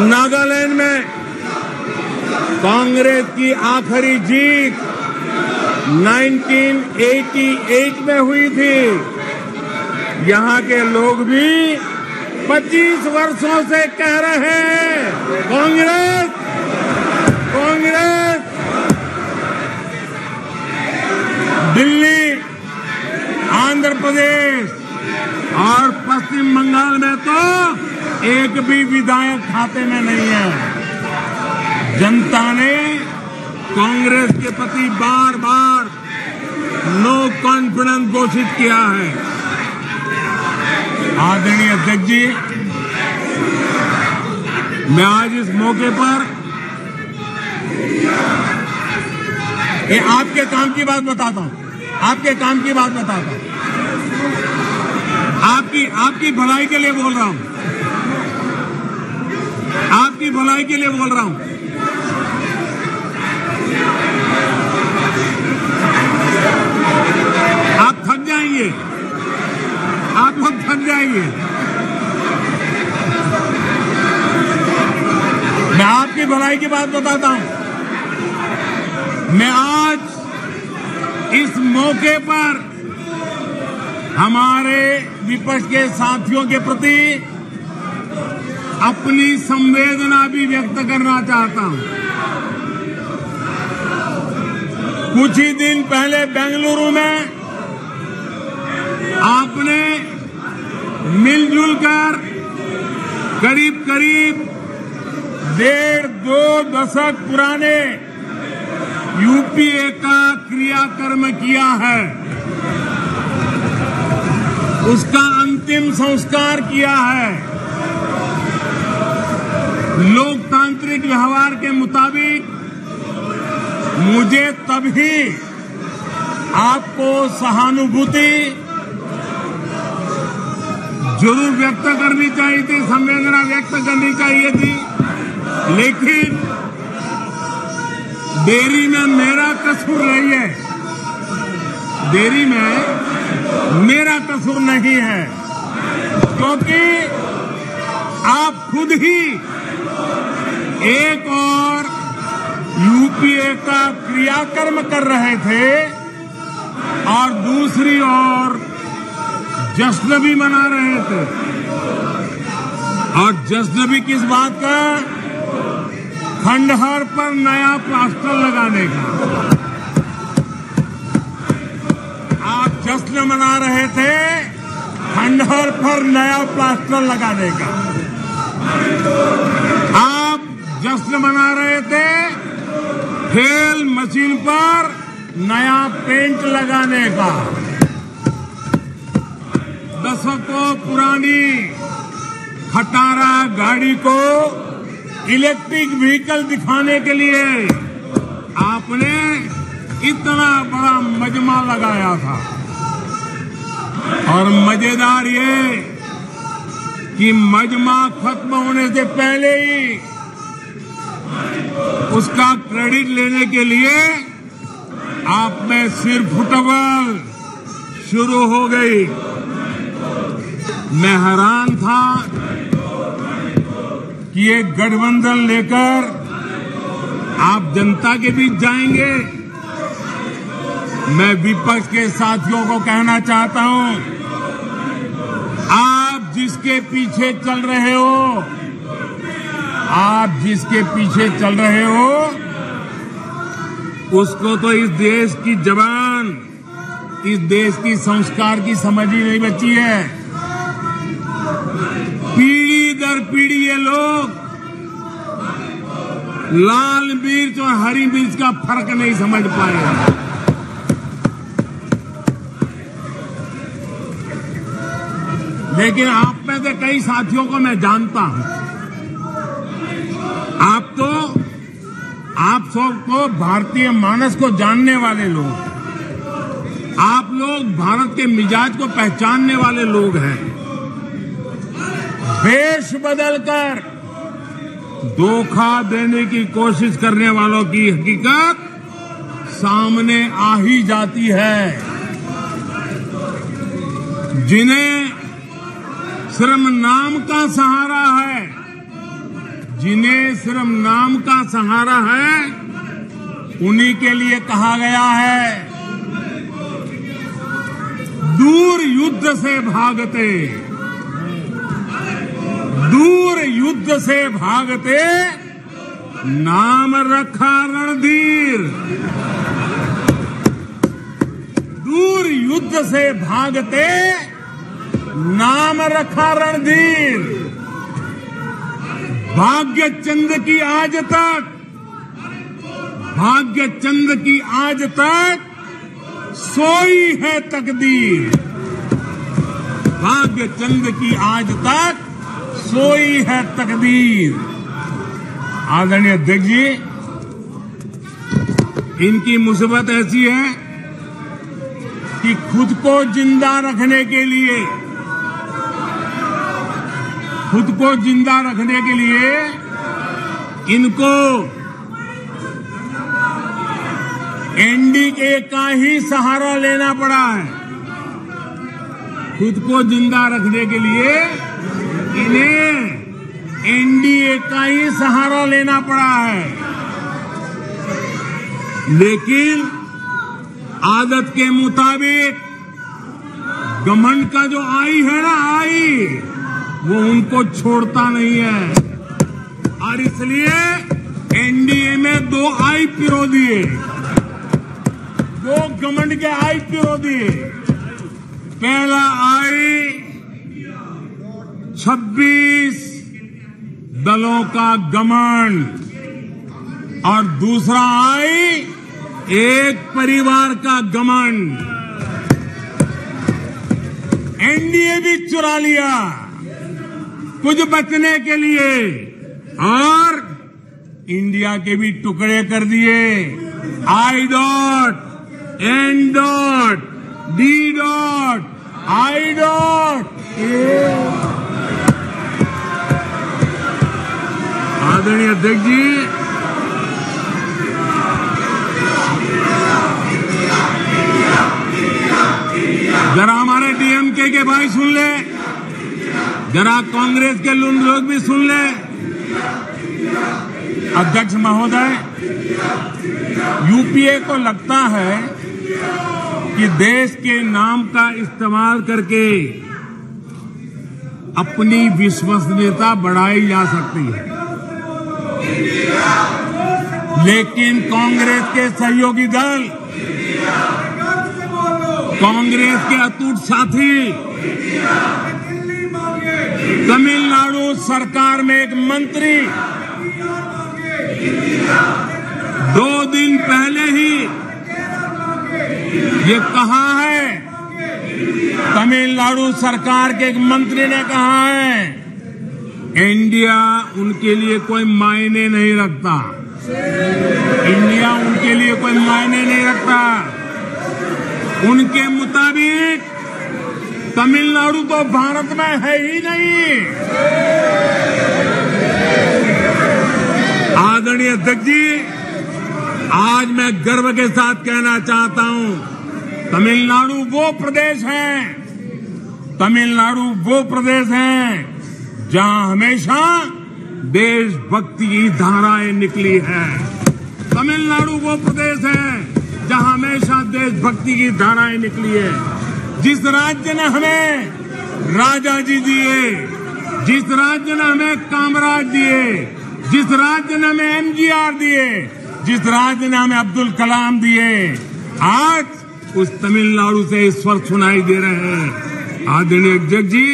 नागालैंड में कांग्रेस की आखिरी जीत 1988 में हुई थी। यहां के लोग भी 25 वर्षों से कह रहे हैं कांग्रेस कांग्रेस। दिल्ली, आंध्र प्रदेश और पश्चिम बंगाल में तो एक भी विधायक खाते में नहीं है। जनता ने कांग्रेस के प्रति बार बार नो कॉन्फिडेंस घोषित किया है। आदरणीय अध्यक्ष जी, मैं आज इस मौके पर आपके काम की बात बताता हूं, आपकी भलाई के लिए बोल रहा हूं, आप थक जाएंगे, आप लोग थक जाएंगे। मैं आपकी भलाई की बात बताता हूं। मैं आज इस मौके पर हमारे विपक्ष के साथियों के प्रति अपनी संवेदना भी व्यक्त करना चाहता हूं। कुछ ही दिन पहले बेंगलुरु में आपने मिलजुल कर करीब 1.5-2 दशक पुराने यूपीए का क्रियाकर्म किया है, उसका अंतिम संस्कार किया है। लोकतांत्रिक व्यवहार के मुताबिक मुझे तभी आपको सहानुभूति जरूर व्यक्त करनी चाहिए थी, संवेदना व्यक्त करनी चाहिए थी, लेकिन देरी में मेरा कसूर नहीं है, देरी में मेरा कसूर नहीं है, क्योंकि आप खुद ही एक और यूपीए का क्रियाकर्म कर रहे थे और दूसरी ओर जश्न भी मना रहे थे। और जश्न भी किस बात का? खंडहर पर नया प्लास्टर लगाने का। आप जश्न मना रहे थे खंडहर पर नया प्लास्टर लगाने का, आप जश्न मना रहे थे खेल मशीन पर नया पेंट लगाने का। दशकों पुरानी खटारा गाड़ी को इलेक्ट्रिक व्हीकल दिखाने के लिए आपने इतना बड़ा मजमा लगाया था। और मजेदार ये कि मजमा खत्म होने से पहले ही उसका क्रेडिट लेने के लिए आप में सिर फुटबॉल शुरू हो गई। मैं हैरान था कि एक गठबंधन लेकर आप जनता के बीच जाएंगे। मैं विपक्ष के साथियों को कहना चाहता हूं, आप जिसके पीछे चल रहे हो, उसको तो इस देश की जबान, इस देश की संस्कार की समझ ही नहीं बची है। पीढ़ी दर पीढ़ी ये लोग लाल मिर्च और हरी मिर्च का फर्क नहीं समझ पाए। लेकिन आप में से कई साथियों को मैं जानता हूं। आप सबको भारतीय मानस को जानने वाले लोग, आप लोग भारत के मिजाज को पहचानने वाले लोग हैं। वेश बदलकर धोखा देने की कोशिश करने वालों की हकीकत सामने आ ही जाती है। जिन्हें सिर्फ नाम का सहारा है, उन्हीं के लिए कहा गया है, दूर युद्ध से भागते नाम रखा रणधीर। दूर युद्ध से भागते नाम रखा रणधीर। भाग्यचंद की आज तक सोई है तकदीर। भाग्य चंद की आज तक सोई है तकदीर। आदरणीय अध्यक्ष जी, इनकी मुसीबत ऐसी है कि खुद को जिंदा रखने के लिए इनको एनडीए का ही सहारा लेना पड़ा है। खुद को जिंदा रखने के लिए इन्हें एनडीए का ही सहारा लेना पड़ा है। लेकिन आदत के मुताबिक घमंड का जो आई है ना, वो उनको छोड़ता नहीं है और इसलिए एनडीए में 2 आई पिरो दिए, 2 घमंड के आई पिरो दिए। पहला आई 26 दलों का घमंड और दूसरा आई एक परिवार का घमंड। एनडीए भी चुरा लिया कुछ बचने के लिए और इंडिया के भी टुकड़े कर दिए। I dot N dot D dot I dot A. आदरणीय अध्यक्ष जी, जरा हमारे डीएमके के भाई सुन ले, जरा कांग्रेस के लोग भी सुन ले। अध्यक्ष महोदय, यूपीए को लगता है कि देश के नाम का इस्तेमाल करके अपनी विश्वसनीयता बढ़ाई जा सकती है, लेकिन कांग्रेस के सहयोगी दल, कांग्रेस के अटूट साथी तमिलनाडु सरकार में एक मंत्री 2 दिन पहले ही ये कहा है, तमिलनाडु सरकार के एक मंत्री ने कहा है, इंडिया उनके लिए कोई मायने नहीं रखता, इंडिया उनके लिए कोई मायने नहीं रखता। उनके मुताबिक तमिलनाडु तो भारत में है ही नहीं। आदरणीय अध्यक्ष जी, आज मैं गर्व के साथ कहना चाहता हूं, तमिलनाडु वो प्रदेश है जहां हमेशा देशभक्ति की धाराएं निकली है। तमिलनाडु वो प्रदेश है जहां हमेशा देशभक्ति की धाराएं निकली है। जिस राज्य ने हमें राजा जी दिए, जिस राज्य ने हमें कामराज दिए, जिस राज्य ने हमें एमजीआर दिए, जिस राज्य ने हमें अब्दुल कलाम दिए, आज उस तमिलनाडु से स्वर सुनाई दे रहे हैं। आदरणीय अध्यक्ष जी,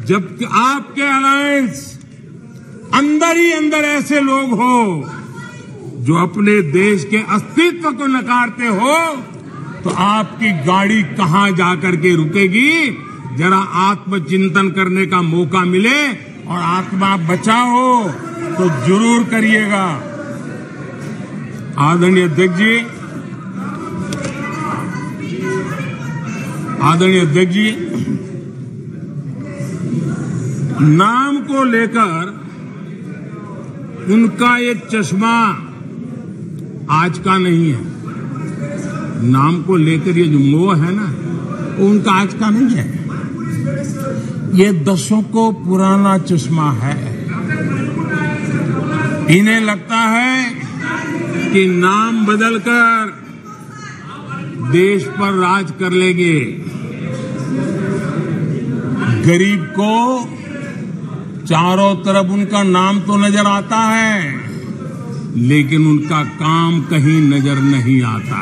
जब आपके अलायंस अंदर ही अंदर ऐसे लोग हो जो अपने देश के अस्तित्व को नकारते हो, तो आपकी गाड़ी कहां जाकर के रुकेगी? जरा आत्मचिंतन करने का मौका मिले और आत्मा बचाओ तो जरूर करिएगा। आदरणीय अध्यक्ष जी, नाम को लेकर उनका ये चश्मा आज का नहीं है। नाम को लेकर ये जो मोह है ना, वो उनका आज का नहीं है, ये दशकों पुराना चश्मा है। इन्हें लगता है कि नाम बदलकर देश पर राज कर लेंगे। गरीब को चारों तरफ उनका नाम तो नजर आता है, लेकिन उनका काम कहीं नजर नहीं आता।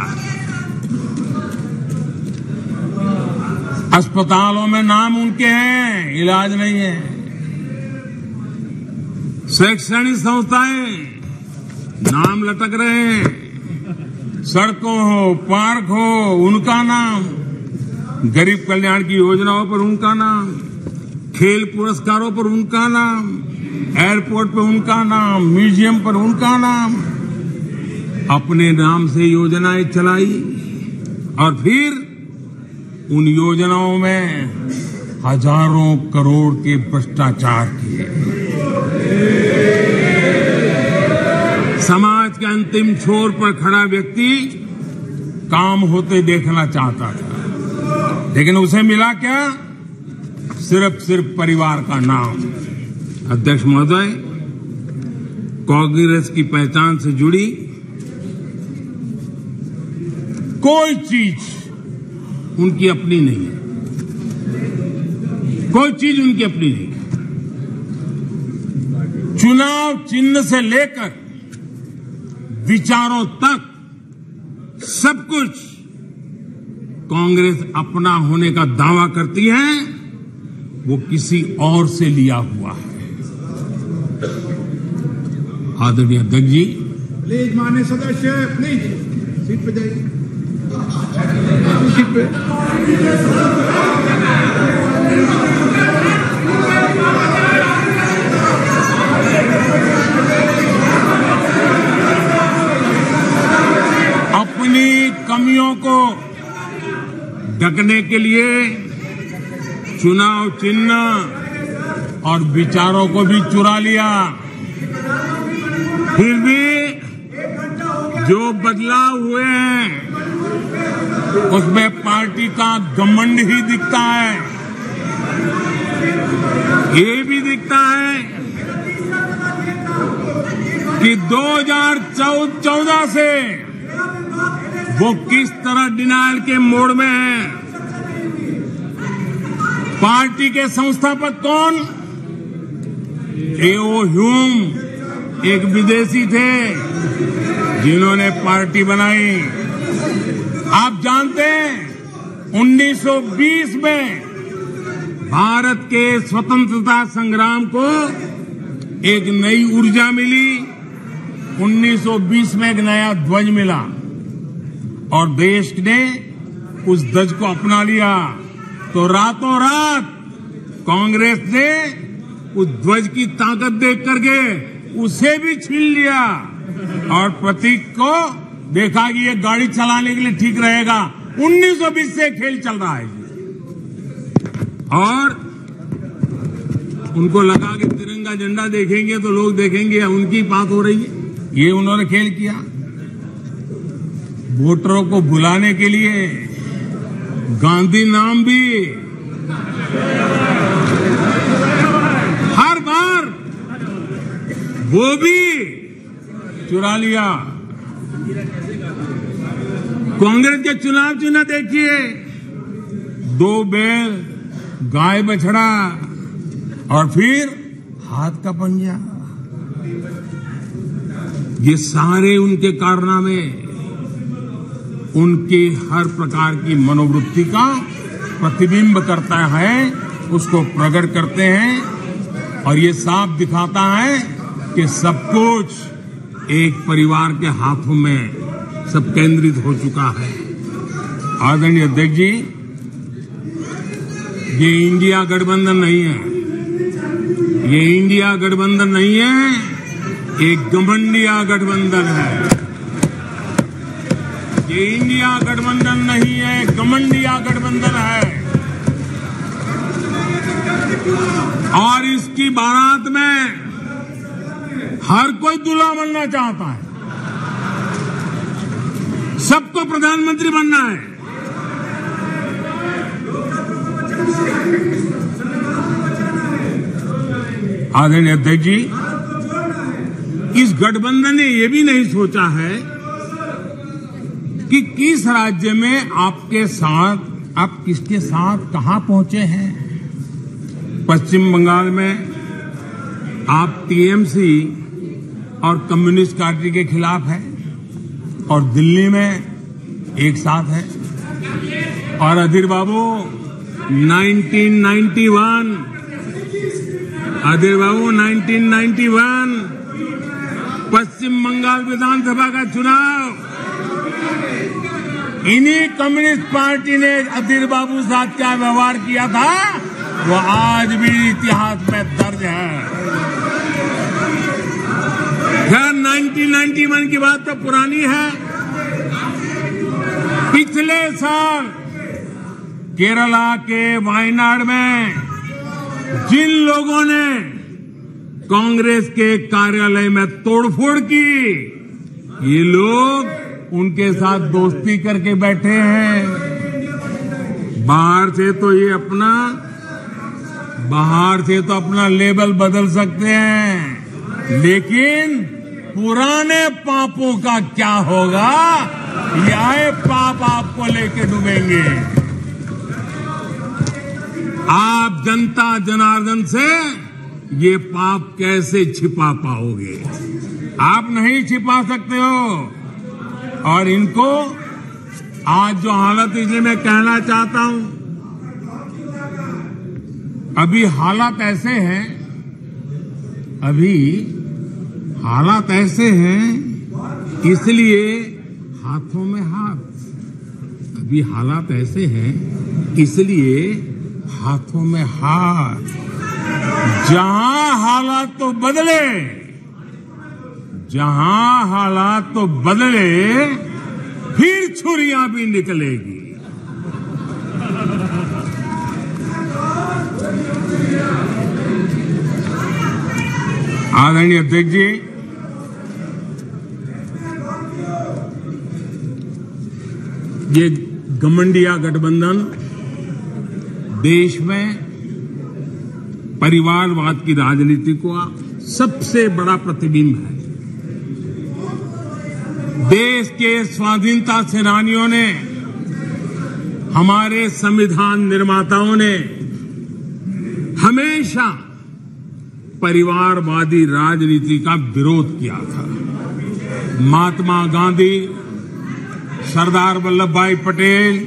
अस्पतालों में नाम उनके हैं, इलाज नहीं है। शैक्षणिक संस्थाएं नाम लटक रहे हैं, सड़कों हो, पार्क हो, उनका नाम। गरीब कल्याण की योजनाओं पर उनका नाम, खेल पुरस्कारों पर उनका नाम, एयरपोर्ट पर उनका नाम, म्यूजियम पर उनका नाम, अपने नाम से योजनाएं चलाई और फिर उन योजनाओं में हजारों करोड़ के भ्रष्टाचार किए। समाज के अंतिम छोर पर खड़ा व्यक्ति काम होते देखना चाहता था, लेकिन उसे मिला क्या? सिर्फ परिवार का नाम। अध्यक्ष महोदय, कांग्रेस की पहचान से जुड़ी कोई चीज उनकी अपनी नहीं है, कोई चीज उनकी अपनी नहीं है। चुनाव चिन्ह से लेकर विचारों तक सब कुछ कांग्रेस अपना होने का दावा करती है, वो किसी और से लिया हुआ है। आदरणीय अध्यक्ष जी, प्लीज माननीय सदस्य, प्लीज सीट पे जाइए, सीट पे। अपनी कमियों को ढकने के लिए चुनाव चिन्ह और विचारों को भी चुरा लिया। फिर भी जो बदलाव हुए हैं उसमें पार्टी का घमंड ही दिखता है। ये भी दिखता है कि 2014 से वो किस तरह डिनायल के मोड में है। पार्टी के संस्थापक कौन? ए.ओ. ह्यूम एक विदेशी थे जिन्होंने पार्टी बनाई। आप जानते हैं 1920 में भारत के स्वतंत्रता संग्राम को एक नई ऊर्जा मिली। 1920 में एक नया ध्वज मिला और देश ने उस ध्वज को अपना लिया। तो रातों रात कांग्रेस ने उस ध्वज की ताकत देख करके उसे भी छीन लिया और प्रतीक को देखा कि ये गाड़ी चलाने के लिए ठीक रहेगा। 1920 से खेल चल रहा है और उनको लगा कि तिरंगा झंडा देखेंगे तो लोग देखेंगे उनकी बात हो रही है। ये उन्होंने खेल किया। वोटरों को बुलाने के लिए गांधी नाम भी हर बार वो भी चुरा लिया। कांग्रेस के चुनाव चिन्ह देखिए, 2 बैल, गाय बछड़ा और फिर हाथ का पंजा। ये सारे उनके कारनामे उनकी हर प्रकार की मनोवृत्ति का प्रतिबिंब करता है, उसको प्रकट करते हैं और ये साफ दिखाता है कि सब कुछ एक परिवार के हाथों में सब केंद्रित हो चुका है। आदरणीय अध्यक्ष जी, ये इंडिया गठबंधन नहीं है, ये इंडिया गठबंधन नहीं है, एक घमंडिया गठबंधन है। ये इंडिया गठबंधन नहीं है, घमंडिया गठबंधन है। और इसकी बारात में हर कोई दूल्हा बनना चाहता है, सबको प्रधानमंत्री बनना है। आदरणीय अध्यक्ष जी, इस गठबंधन ने यह भी नहीं सोचा है कि किस राज्य में आपके साथ, आप किसके साथ कहां पहुंचे हैं। पश्चिम बंगाल में आप टीएमसी और कम्युनिस्ट पार्टी के खिलाफ है और दिल्ली में एक साथ है। और अधीर बाबू 1991 पश्चिम बंगाल विधानसभा का चुनाव इन्हीं कम्युनिस्ट पार्टी ने अधीर बाबू साथ क्या व्यवहार किया था वो आज भी इतिहास में दर्ज है। खैर 1991 की बात तो पुरानी है। पिछले साल केरला के वायनाड में जिन लोगों ने कांग्रेस के कार्यालय में तोड़फोड़ की, ये लोग उनके साथ दोस्ती करके बैठे हैं। बाहर से तो अपना लेबल बदल सकते हैं, लेकिन पुराने पापों का क्या होगा, यह पाप आपको लेके डूबेंगे। आप जनता जनार्दन से ये पाप कैसे छिपा पाओगे? आप नहीं छिपा सकते हो। और इनको आज जो हालत, इसलिए मैं कहना चाहता हूं, अभी हालात ऐसे हैं, इसलिए हाथों में हाथ। अभी हालात ऐसे हैं, इसलिए हाथों में हाथ। जहां हालात तो बदले, फिर छुरियां भी निकलेगी। आदरणीय अध्यक्ष जी, ये घमंडिया गठबंधन देश में परिवारवाद की राजनीति का सबसे बड़ा प्रतिबिंब है। देश के स्वाधीनता सेनानियों ने, हमारे संविधान निर्माताओं ने हमेशा परिवारवादी राजनीति का विरोध किया था। महात्मा गांधी, सरदार वल्लभ भाई पटेल,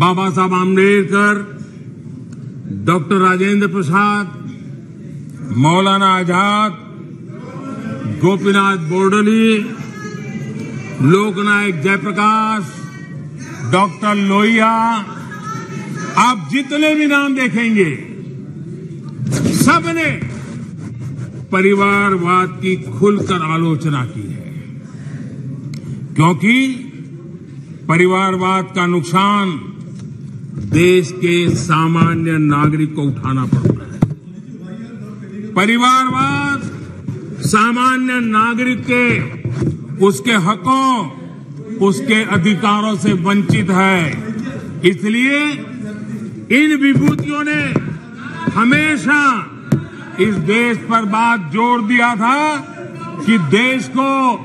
बाबा साहब आम्बेडकर, डॉक्टर राजेंद्र प्रसाद, मौलाना आजाद, गोपीनाथ बोरदोली, लोकनायक जयप्रकाश, डॉक्टर लोहिया, आप जितने भी नाम देखेंगे, सबने परिवारवाद की खुलकर आलोचना की है, क्योंकि परिवारवाद का नुकसान देश के सामान्य नागरिक को उठाना पड़ता है। परिवारवाद सामान्य नागरिक के, उसके हकों, उसके अधिकारों से वंचित है। इसलिए इन विभूतियों ने हमेशा इस देश पर बात जोर दिया था कि देश को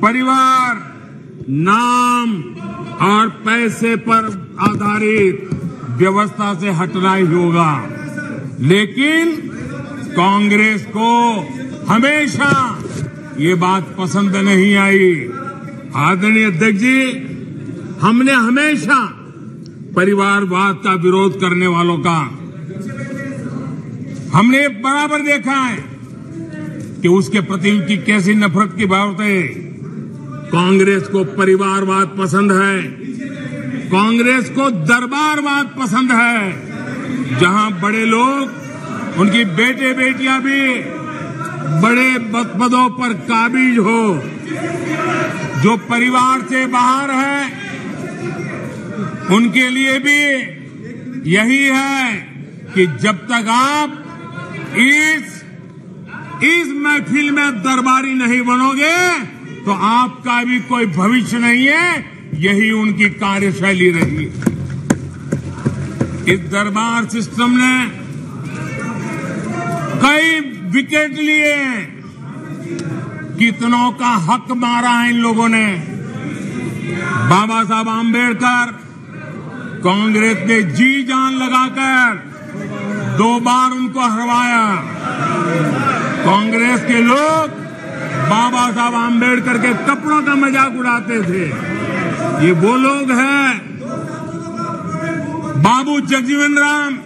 परिवार, नाम और पैसे पर आधारित व्यवस्था से हटना ही होगा। लेकिन कांग्रेस को हमेशा ये बात पसंद नहीं आई। आदरणीय अध्यक्ष जी, हमने हमेशा परिवारवाद का विरोध करने वालों का हमने बराबर देखा है कि उसके प्रति उनकी कैसी नफरत की बात है। कांग्रेस को परिवारवाद पसंद है, कांग्रेस को दरबारवाद पसंद है, जहां बड़े लोग, उनकी बेटे बेटियां भी बड़े पदों पर काबिज हो। जो परिवार से बाहर है, उनके लिए भी यही है कि जब तक आप इस महफिल में दरबारी नहीं बनोगे तो आपका भी कोई भविष्य नहीं है। यही उनकी कार्यशैली रही। इस दरबार सिस्टम ने कई विकेट लिए, कितनों का हक मारा है इन लोगों ने। बाबा साहब आम्बेडकर, कांग्रेस ने जी जान लगाकर 2 बार उनको हरवाया। कांग्रेस के लोग बाबा साहब आम्बेडकर के कपड़ों का मजाक उड़ाते थे। ये वो लोग हैं। बाबू जगजीवन राम,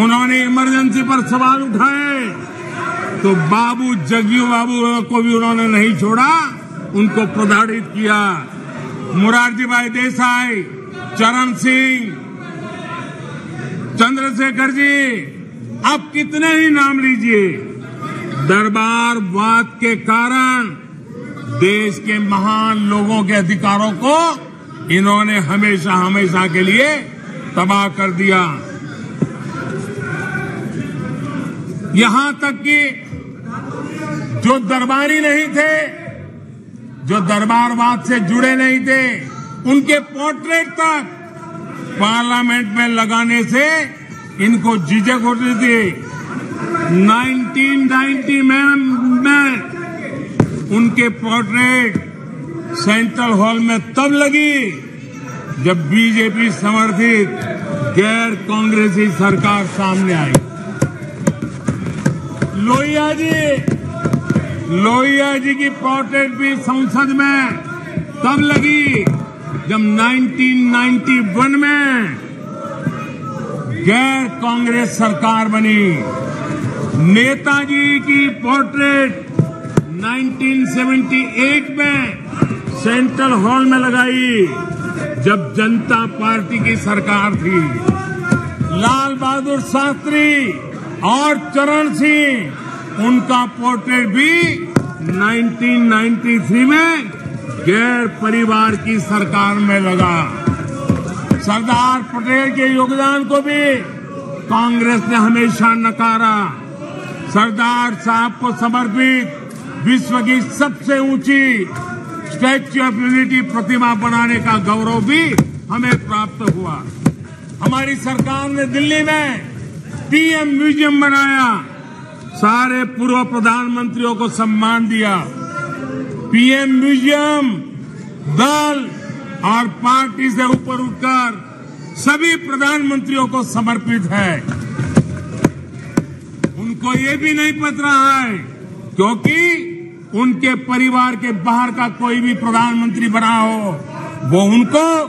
उन्होंने इमरजेंसी पर सवाल उठाए तो बाबू जगजीवन बाबू को भी उन्होंने नहीं छोड़ा, उनको प्रताड़ित किया। मोरारजी भाई देसाई, चरण सिंह, चंद्रशेखर जी, आप कितने ही नाम लीजिए। दरबारवाद के कारण देश के महान लोगों के अधिकारों को इन्होंने हमेशा हमेशा के लिए तबाह कर दिया। यहां तक कि जो दरबारी नहीं थे, जो दरबारवाद से जुड़े नहीं थे, उनके पोर्ट्रेट तक पार्लियामेंट में लगाने से इनको झिझक होती थी। 1990 में उनके पोर्ट्रेट सेंट्रल हॉल में तब लगी जब बीजेपी समर्थित गैर कांग्रेसी सरकार सामने आई। लोहिया जी की पोर्ट्रेट भी संसद में तब लगी जब 1991 में गैर कांग्रेस सरकार बनी। नेताजी की पोर्ट्रेट 1978 में सेंट्रल हॉल में लगाई जब जनता पार्टी की सरकार थी। लाल बहादुर शास्त्री और चरण सिंह, उनका पोर्ट्रेट भी 1993 में गैर परिवार की सरकार में लगा। सरदार पटेल के योगदान को भी कांग्रेस ने हमेशा नकारा। सरदार साहब को समर्पित विश्व की सबसे ऊंची स्टैच्यू ऑफ यूनिटी प्रतिमा बनाने का गौरव भी हमें प्राप्त हुआ। हमारी सरकार ने दिल्ली में पीएम म्यूजियम बनाया, सारे पूर्व प्रधानमंत्रियों को सम्मान दिया। पीएम म्यूजियम दल और पार्टी से ऊपर उठकर सभी प्रधानमंत्रियों को समर्पित है। उनको ये भी नहीं पता रहा है क्योंकि उनके परिवार के बाहर का कोई भी प्रधानमंत्री बना हो, वो उनको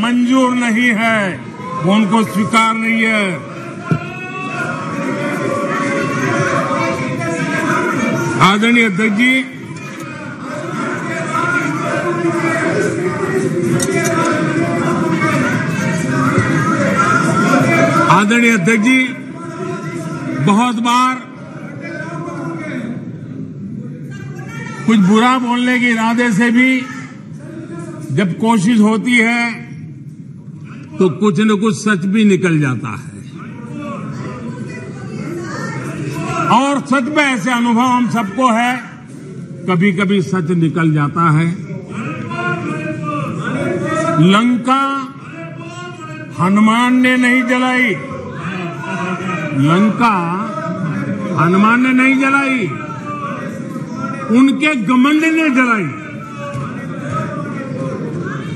मंजूर नहीं है, वो उनको स्वीकार नहीं है। आदरणीय अध्यक्ष जी, बहुत बार कुछ बुरा बोलने के इरादे से भी जब कोशिश होती है तो कुछ न कुछ सच भी निकल जाता है। और सच में ऐसे अनुभव हम सबको है, कभी कभी सच निकल जाता है। लंका हनुमान ने नहीं जलाई, लंका हनुमान ने नहीं जलाई, उनके घमंड ने जलाई।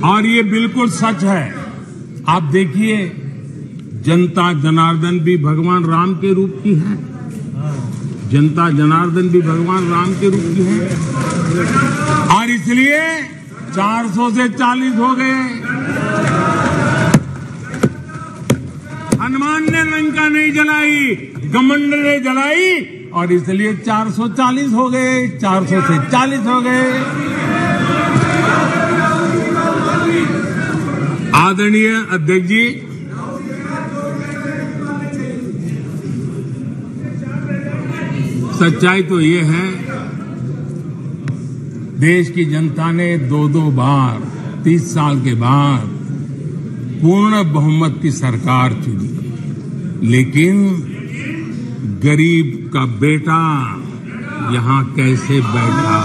और ये बिल्कुल सच है। आप देखिए, जनता जनार्दन भी भगवान राम के रूप की है, जनता जनार्दन भी भगवान राम के रूप की है। और इसलिए 400 से 40 हो गए। हनुमान ने लंका नहीं जलाई, घमंड ने जलाई, और इसलिए 440 हो गए, 400 से 40 हो गए। आदरणीय अध्यक्ष जी, सच्चाई तो ये है, देश की जनता ने 2-2 बार 30 साल के बाद पूर्ण बहुमत की सरकार चुनी, लेकिन गरीब का बेटा यहां कैसे बैठा?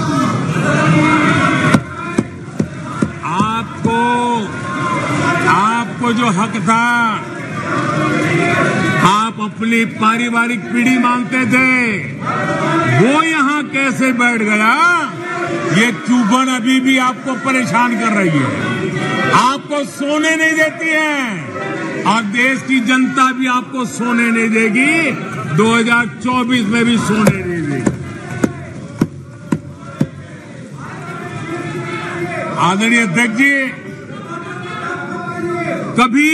आपको जो हक था, आप अपनी पारिवारिक पीढ़ी मांगते थे, वो यहां कैसे बैठ गया? ये चुभन अभी भी आपको परेशान कर रही है, आपको सोने नहीं देती है, और देश की जनता भी आपको सोने नहीं देगी, 2024 में भी सोने नहीं देगी। आदरणीय अध्यक्ष जी, कभी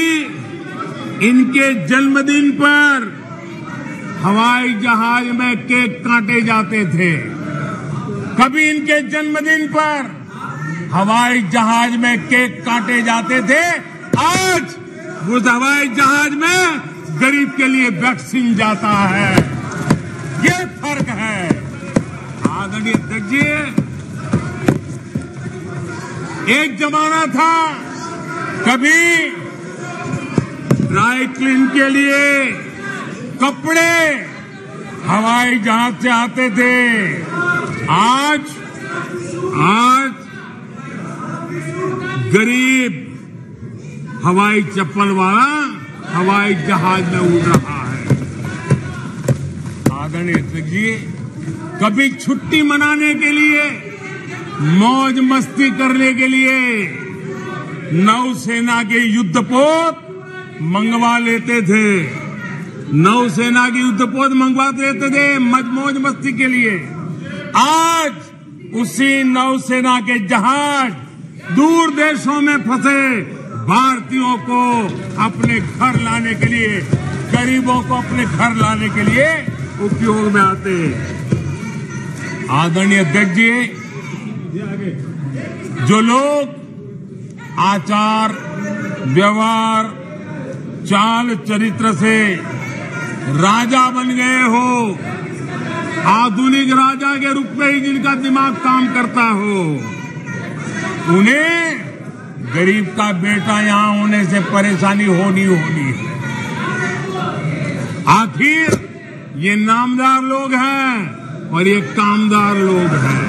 इनके जन्मदिन पर हवाई जहाज में केक काटे जाते थे, कभी इनके जन्मदिन पर हवाई जहाज में केक काटे जाते थे, आज उस हवाई जहाज में गरीब के लिए वैक्सीन जाता है। ये फर्क है। आदरणीय अध्यक्ष जी, एक जमाना था कभी ड्राई क्लीन के लिए कपड़े हवाई जहाज से आते थे। आज गरीब हवाई चप्पल वाला हवाई जहाज में उड़ रहा है। आदरणीय अध्यक्ष जी, कभी छुट्टी मनाने के लिए, मौज मस्ती करने के लिए नौसेना के युद्धपोत मंगवा लेते थे। नौसेना की युद्धपोत मंगवा लेते थे मौज मस्ती के लिए। आज उसी नौसेना के जहाज दूर देशों में फंसे भारतीयों को अपने घर लाने के लिए, गरीबों को अपने घर लाने के लिए उपयोग में आते हैं। आदरणीय अध्यक्ष जी, जो लोग आचार व्यवहार चाल चरित्र से राजा बन गए हो, आधुनिक राजा के रूप में ही जिनका दिमाग काम करता हो, उन्हें गरीब का बेटा यहां होने से परेशानी होनी है। आखिर ये नामदार लोग हैं और ये कामदार लोग हैं।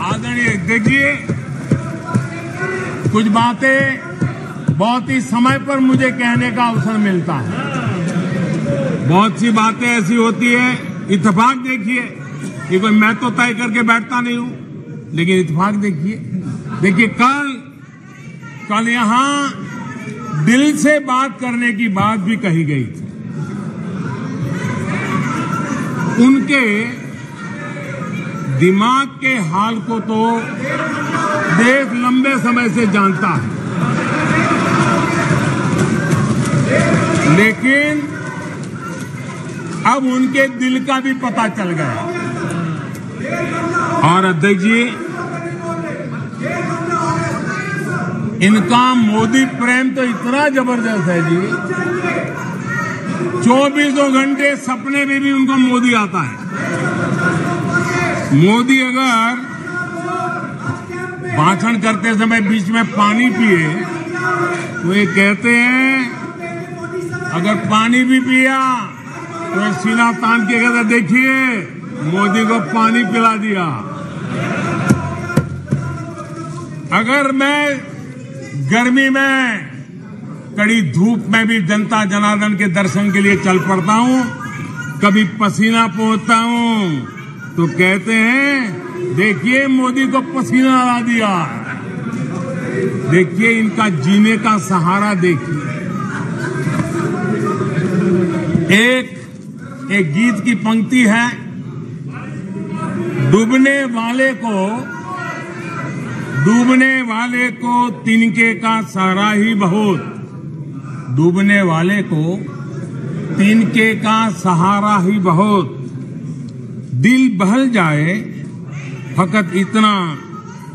आदरणीय अध्यक्ष जी, कुछ बातें बहुत ही समय पर मुझे कहने का अवसर मिलता है। बहुत सी बातें ऐसी होती है, इत्तेफाक देखिए कि कोई मैं तो तय करके बैठता नहीं हूं, लेकिन इत्तेफाक देखिए कल यहां दिल से बात करने की बात भी कही गई थी। उनके दिमाग के हाल को तो देश लंबे समय से जानता है, लेकिन अब उनके दिल का भी पता चल गया। और अध्यक्ष जी, इनका मोदी प्रेम तो इतना जबरदस्त है जी, 24 घंटे सपने में भी उनको मोदी आता है। मोदी अगर भाषण करते समय बीच में पानी पिए तो ये कहते हैं, अगर पानी भी पिया तो सीना तान के कहते, देखिए मोदी को पानी पिला दिया। अगर मैं गर्मी में कड़ी धूप में भी जनता जनार्दन के दर्शन के लिए चल पड़ता हूं, कभी पसीना पोंछता हूं, तो कहते हैं देखिए मोदी को पसीना ला दिया। देखिए इनका जीने का सहारा देखिए। एक गीत की पंक्ति है, डूबने वाले को तिनके का सहारा ही बहुत, डूबने वाले को तिनके का सहारा ही बहुत, दिल बहल जाए फकत इतना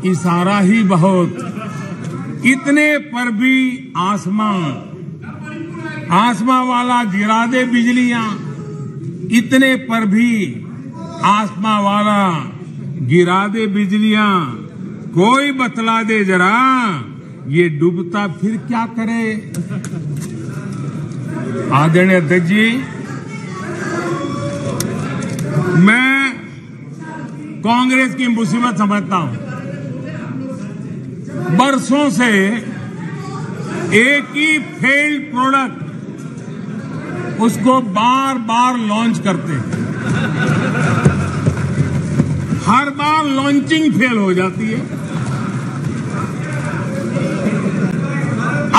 इशारा ही बहुत, इतने पर भी आसमां वाला गिरा दे बिजलियां, इतने पर भी आसमां वाला गिरा दे बिजलियां, कोई बतला दे जरा ये डूबता फिर क्या करे। आदरणीय अध्यक्ष जी, मैं कांग्रेस की मुसीबत समझता हूं। बरसों से एक ही फेल्ड प्रोडक्ट उसको बार बार लॉन्च करते हैं, हर बार लॉन्चिंग फेल हो जाती है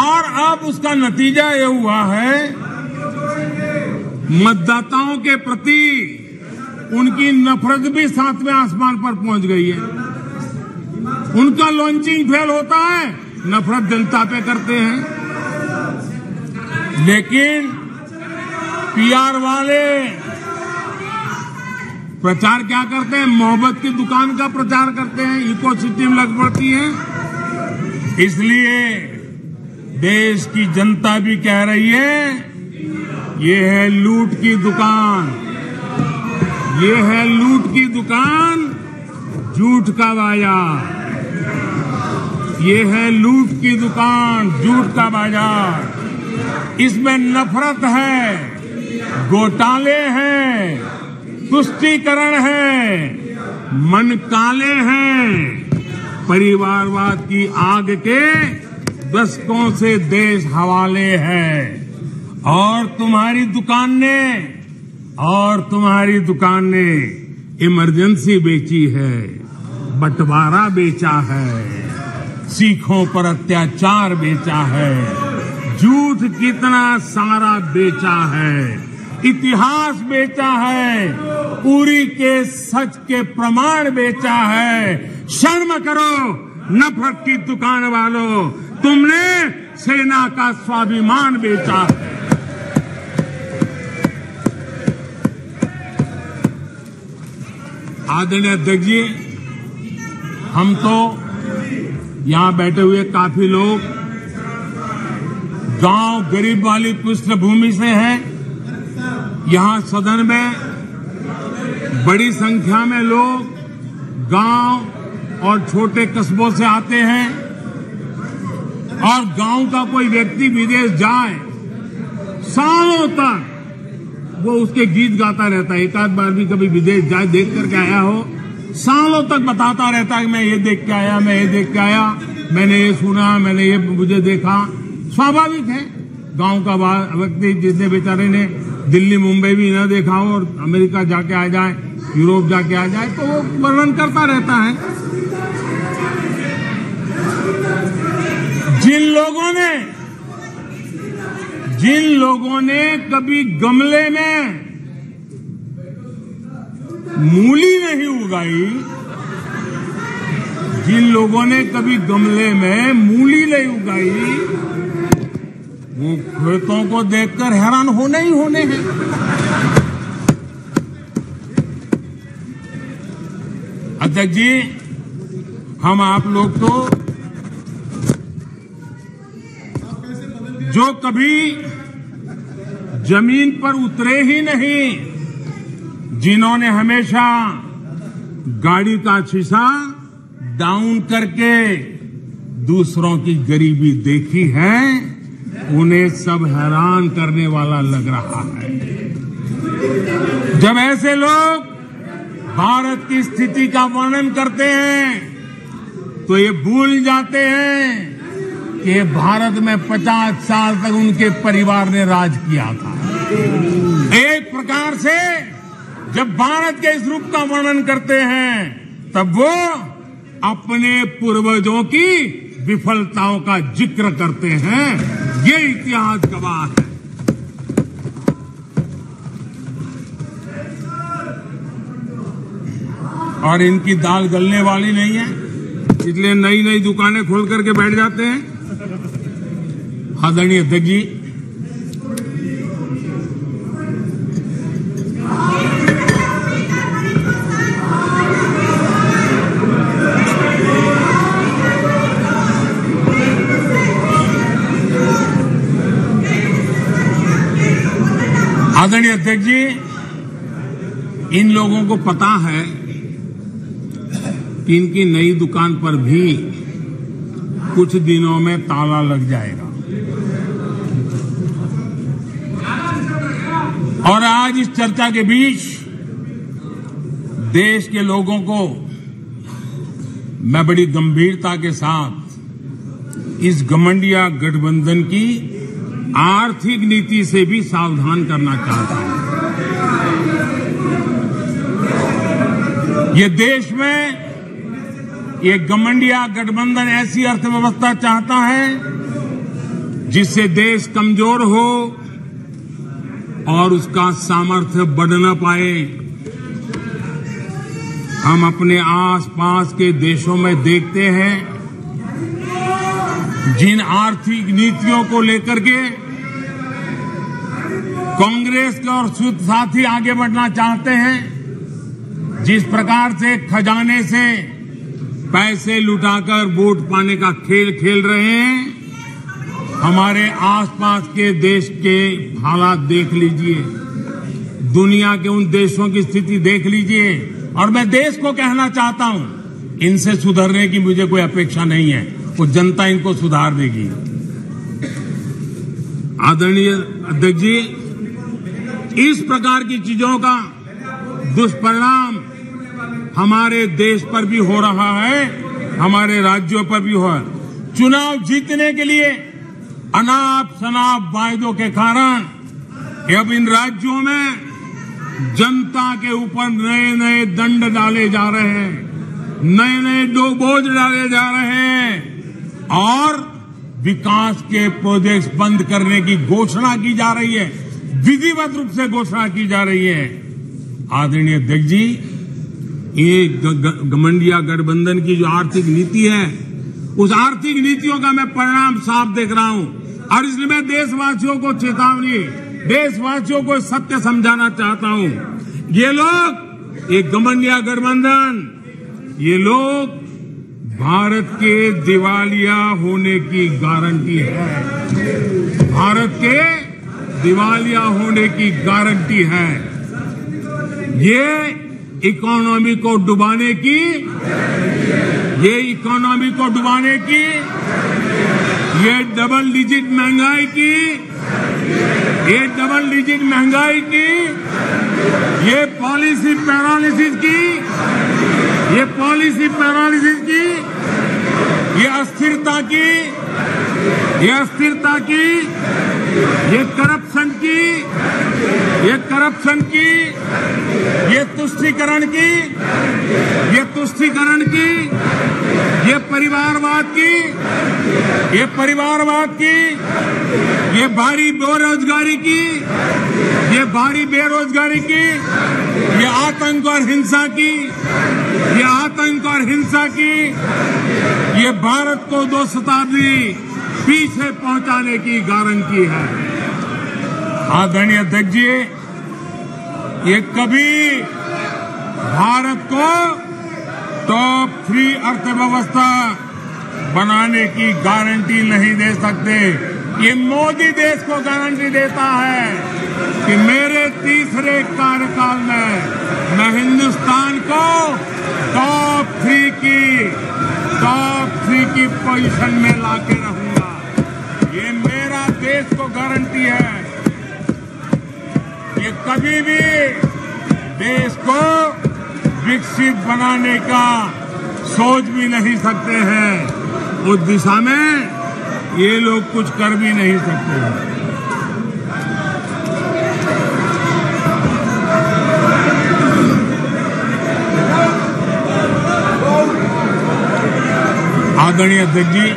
और अब उसका नतीजा ये हुआ है, मतदाताओं के प्रति उनकी नफरत भी सातवें आसमान पर पहुंच गई है। उनका लॉन्चिंग फेल होता है, नफरत जनता पे करते हैं, लेकिन पीआर वाले प्रचार क्या करते हैं? मोहब्बत की दुकान का प्रचार करते हैं, इको सिटी में लग पड़ती है। इसलिए देश की जनता भी कह रही है, ये है लूट की दुकान, ये है लूट की दुकान, झूठ का बाजार। ये है लूट की दुकान, झूठ का बाजार। इसमें नफरत है, घोटाले हैं, तुष्टीकरण है, मन काले हैं। परिवारवाद की आग के दशकों से देश हवाले है। और तुम्हारी दुकान ने इमरजेंसी बेची है, बंटवारा बेचा है, सिखों पर अत्याचार बेचा है, झूठ कितना सारा बेचा है, इतिहास बेचा है, उरी के सच के प्रमाण बेचा है। शर्म करो नफरत की दुकान वालों, तुमने सेना का स्वाभिमान बेचा है। आदरणीय अध्यक्ष जी, हम तो यहां बैठे हुए काफी लोग गांव गरीब वाली पृष्ठभूमि से हैं। यहां सदन में बड़ी संख्या में लोग गांव और छोटे कस्बों से आते हैं। और गांव का कोई व्यक्ति विदेश जाए, सालों तक वो उसके गीत गाता रहता है। एक आध बार भी कभी विदेश जाए, देख करके आया हो, सालों तक बताता रहता है कि मैं ये देख के आया, मैं ये देख के आया, मैंने ये सुना, मैंने ये मुझे देखा। स्वाभाविक है, गांव का व्यक्ति जितने बेचारे ने दिल्ली मुंबई भी न देखा हो और अमेरिका जाके आ जाए, यूरोप जाके आ जाए, तो वो वर्णन करता रहता है। जिन लोगों ने कभी गमले में मूली नहीं उगाई, जिन लोगों ने कभी गमले में मूली नहीं उगाई, वो खेतों को देखकर हैरान होने ही होने हैं। अध्यक्ष जी, हम आप लोग तो जो कभी जमीन पर उतरे ही नहीं, जिन्होंने हमेशा गाड़ी का शीशा डाउन करके दूसरों की गरीबी देखी है, उन्हें सब हैरान करने वाला लग रहा है। जब ऐसे लोग भारत की स्थिति का वर्णन करते हैं तो ये भूल जाते हैं कि भारत में 50 साल तक उनके परिवार ने राज किया था। एक प्रकार से जब भारत के इस रूप का वर्णन करते हैं, तब वो अपने पूर्वजों की विफलताओं का जिक्र करते हैं। ये इतिहास गवाह है। और इनकी दाल गलने वाली नहीं है, इसलिए नई नई दुकानें खोल करके बैठ जाते हैं। आदरणीय अध्यक्ष जी, आदरणीय अध्यक्ष जी, इन लोगों को पता है कि इनकी नई दुकान पर भी कुछ दिनों में ताला लग जाएगा। और आज इस चर्चा के बीच देश के लोगों को मैं बड़ी गंभीरता के साथ इस घमंडिया गठबंधन की आर्थिक नीति से भी सावधान करना चाहता हूं। ये देश में ये घमंडिया गठबंधन ऐसी अर्थव्यवस्था चाहता है जिससे देश कमजोर हो और उसका सामर्थ्य बढ़ न पाए। हम अपने आसपास के देशों में देखते हैं, जिन आर्थिक नीतियों को लेकर के कांग्रेस के और साथी आगे बढ़ना चाहते हैं, जिस प्रकार से खजाने से पैसे लुटाकर वोट पाने का खेल खेल रहे हैं, हमारे आसपास के देश के हालात देख लीजिए, दुनिया के उन देशों की स्थिति देख लीजिए। और मैं देश को कहना चाहता हूं, इनसे सुधरने की मुझे कोई अपेक्षा नहीं है, वो जनता इनको सुधार देगी। आदरणीय अध्यक्ष जी, इस प्रकार की चीजों का दुष्परिणाम हमारे देश पर भी हो रहा है, हमारे राज्यों पर भी हो रहा है। चुनाव जीतने के लिए अनाप शनाप वायदों के कारण अब इन राज्यों में जनता के ऊपर नए नए दंड डाले जा रहे हैं, नए नए बोझ डाले जा रहे हैं और विकास के प्रोजेक्ट्स बंद करने की घोषणा की जा रही है, विधिवत रूप से घोषणा की जा रही है। आदरणीय अध्यक्ष जी, ये गठबंधन गठबंधन की जो आर्थिक नीति है, उस आर्थिक नीतियों का मैं परिणाम साफ देख रहा हूं और इसलिए मैं देशवासियों को चेतावनी, देशवासियों को सत्य समझाना चाहता हूं। ये लोग, ये गठबंधन, ये लोग भारत के दिवालिया होने की गारंटी है, भारत के दिवालिया होने की गारंटी है। ये इकोनॉमी को डुबाने की, ये इकोनॉमी को डुबाने की, ये डबल डिजिट महंगाई की, ये डबल डिजिट महंगाई की, ये पॉलिसी पैरालिसिस की, ये पॉलिसी पैरालिसिस की, ये अस्थिरता की, ये अस्थिरता की, ये करप्शन की, ये करप्शन की, ये तुष्टीकरण की, ये तुष्टीकरण की, ये परिवारवाद की, ये परिवारवाद की, ये भारी बेरोजगारी की, ये भारी बेरोजगारी की, ये आतंक और हिंसा की, ये आतंक और हिंसा की, ये भारत को 2 शताब्दी पीछे पहुंचाने की गारंटी है। आदरणीय अध्यक्ष जी, ये कभी भारत को टॉप 3 अर्थव्यवस्था बनाने की गारंटी नहीं दे सकते। ये मोदी देश को गारंटी देता है कि मेरे तीसरे कार्यकाल में मैं हिंदुस्तान को टॉप 3 की पोजीशन में लाके रहूंगा। ये मेरा देश को गारंटी है। ये कभी भी देश को विकसित बनाने का सोच भी नहीं सकते हैं। उस दिशा में ये लोग कुछ कर भी नहीं सकते। आदरणीय अध्यक्ष जी,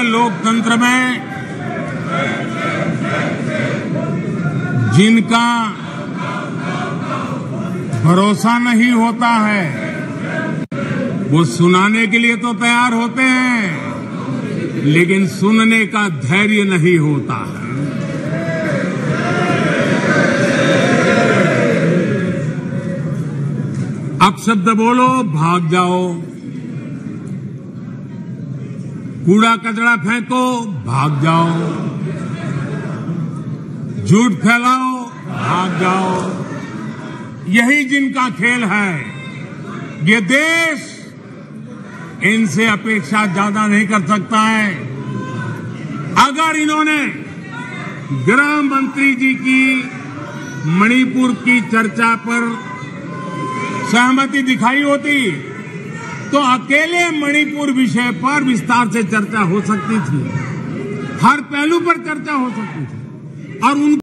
लोकतंत्र में जिनका भरोसा नहीं होता है वो सुनाने के लिए तो तैयार होते हैं, लेकिन सुनने का धैर्य नहीं होता है। अपशब्द बोलो, भाग जाओ, कूड़ा कचरा फेंको, भाग जाओ, झूठ फैलाओ, भाग जाओ। यही जिनका खेल है। ये देश इनसे अपेक्षा ज्यादा नहीं कर सकता है। अगर इन्होंने गृह मंत्री जी की मणिपुर की चर्चा पर सहमति दिखाई होती तो अकेले मणिपुर विषय पर विस्तार से चर्चा हो सकती थी, हर पहलू पर चर्चा हो सकती थी और उन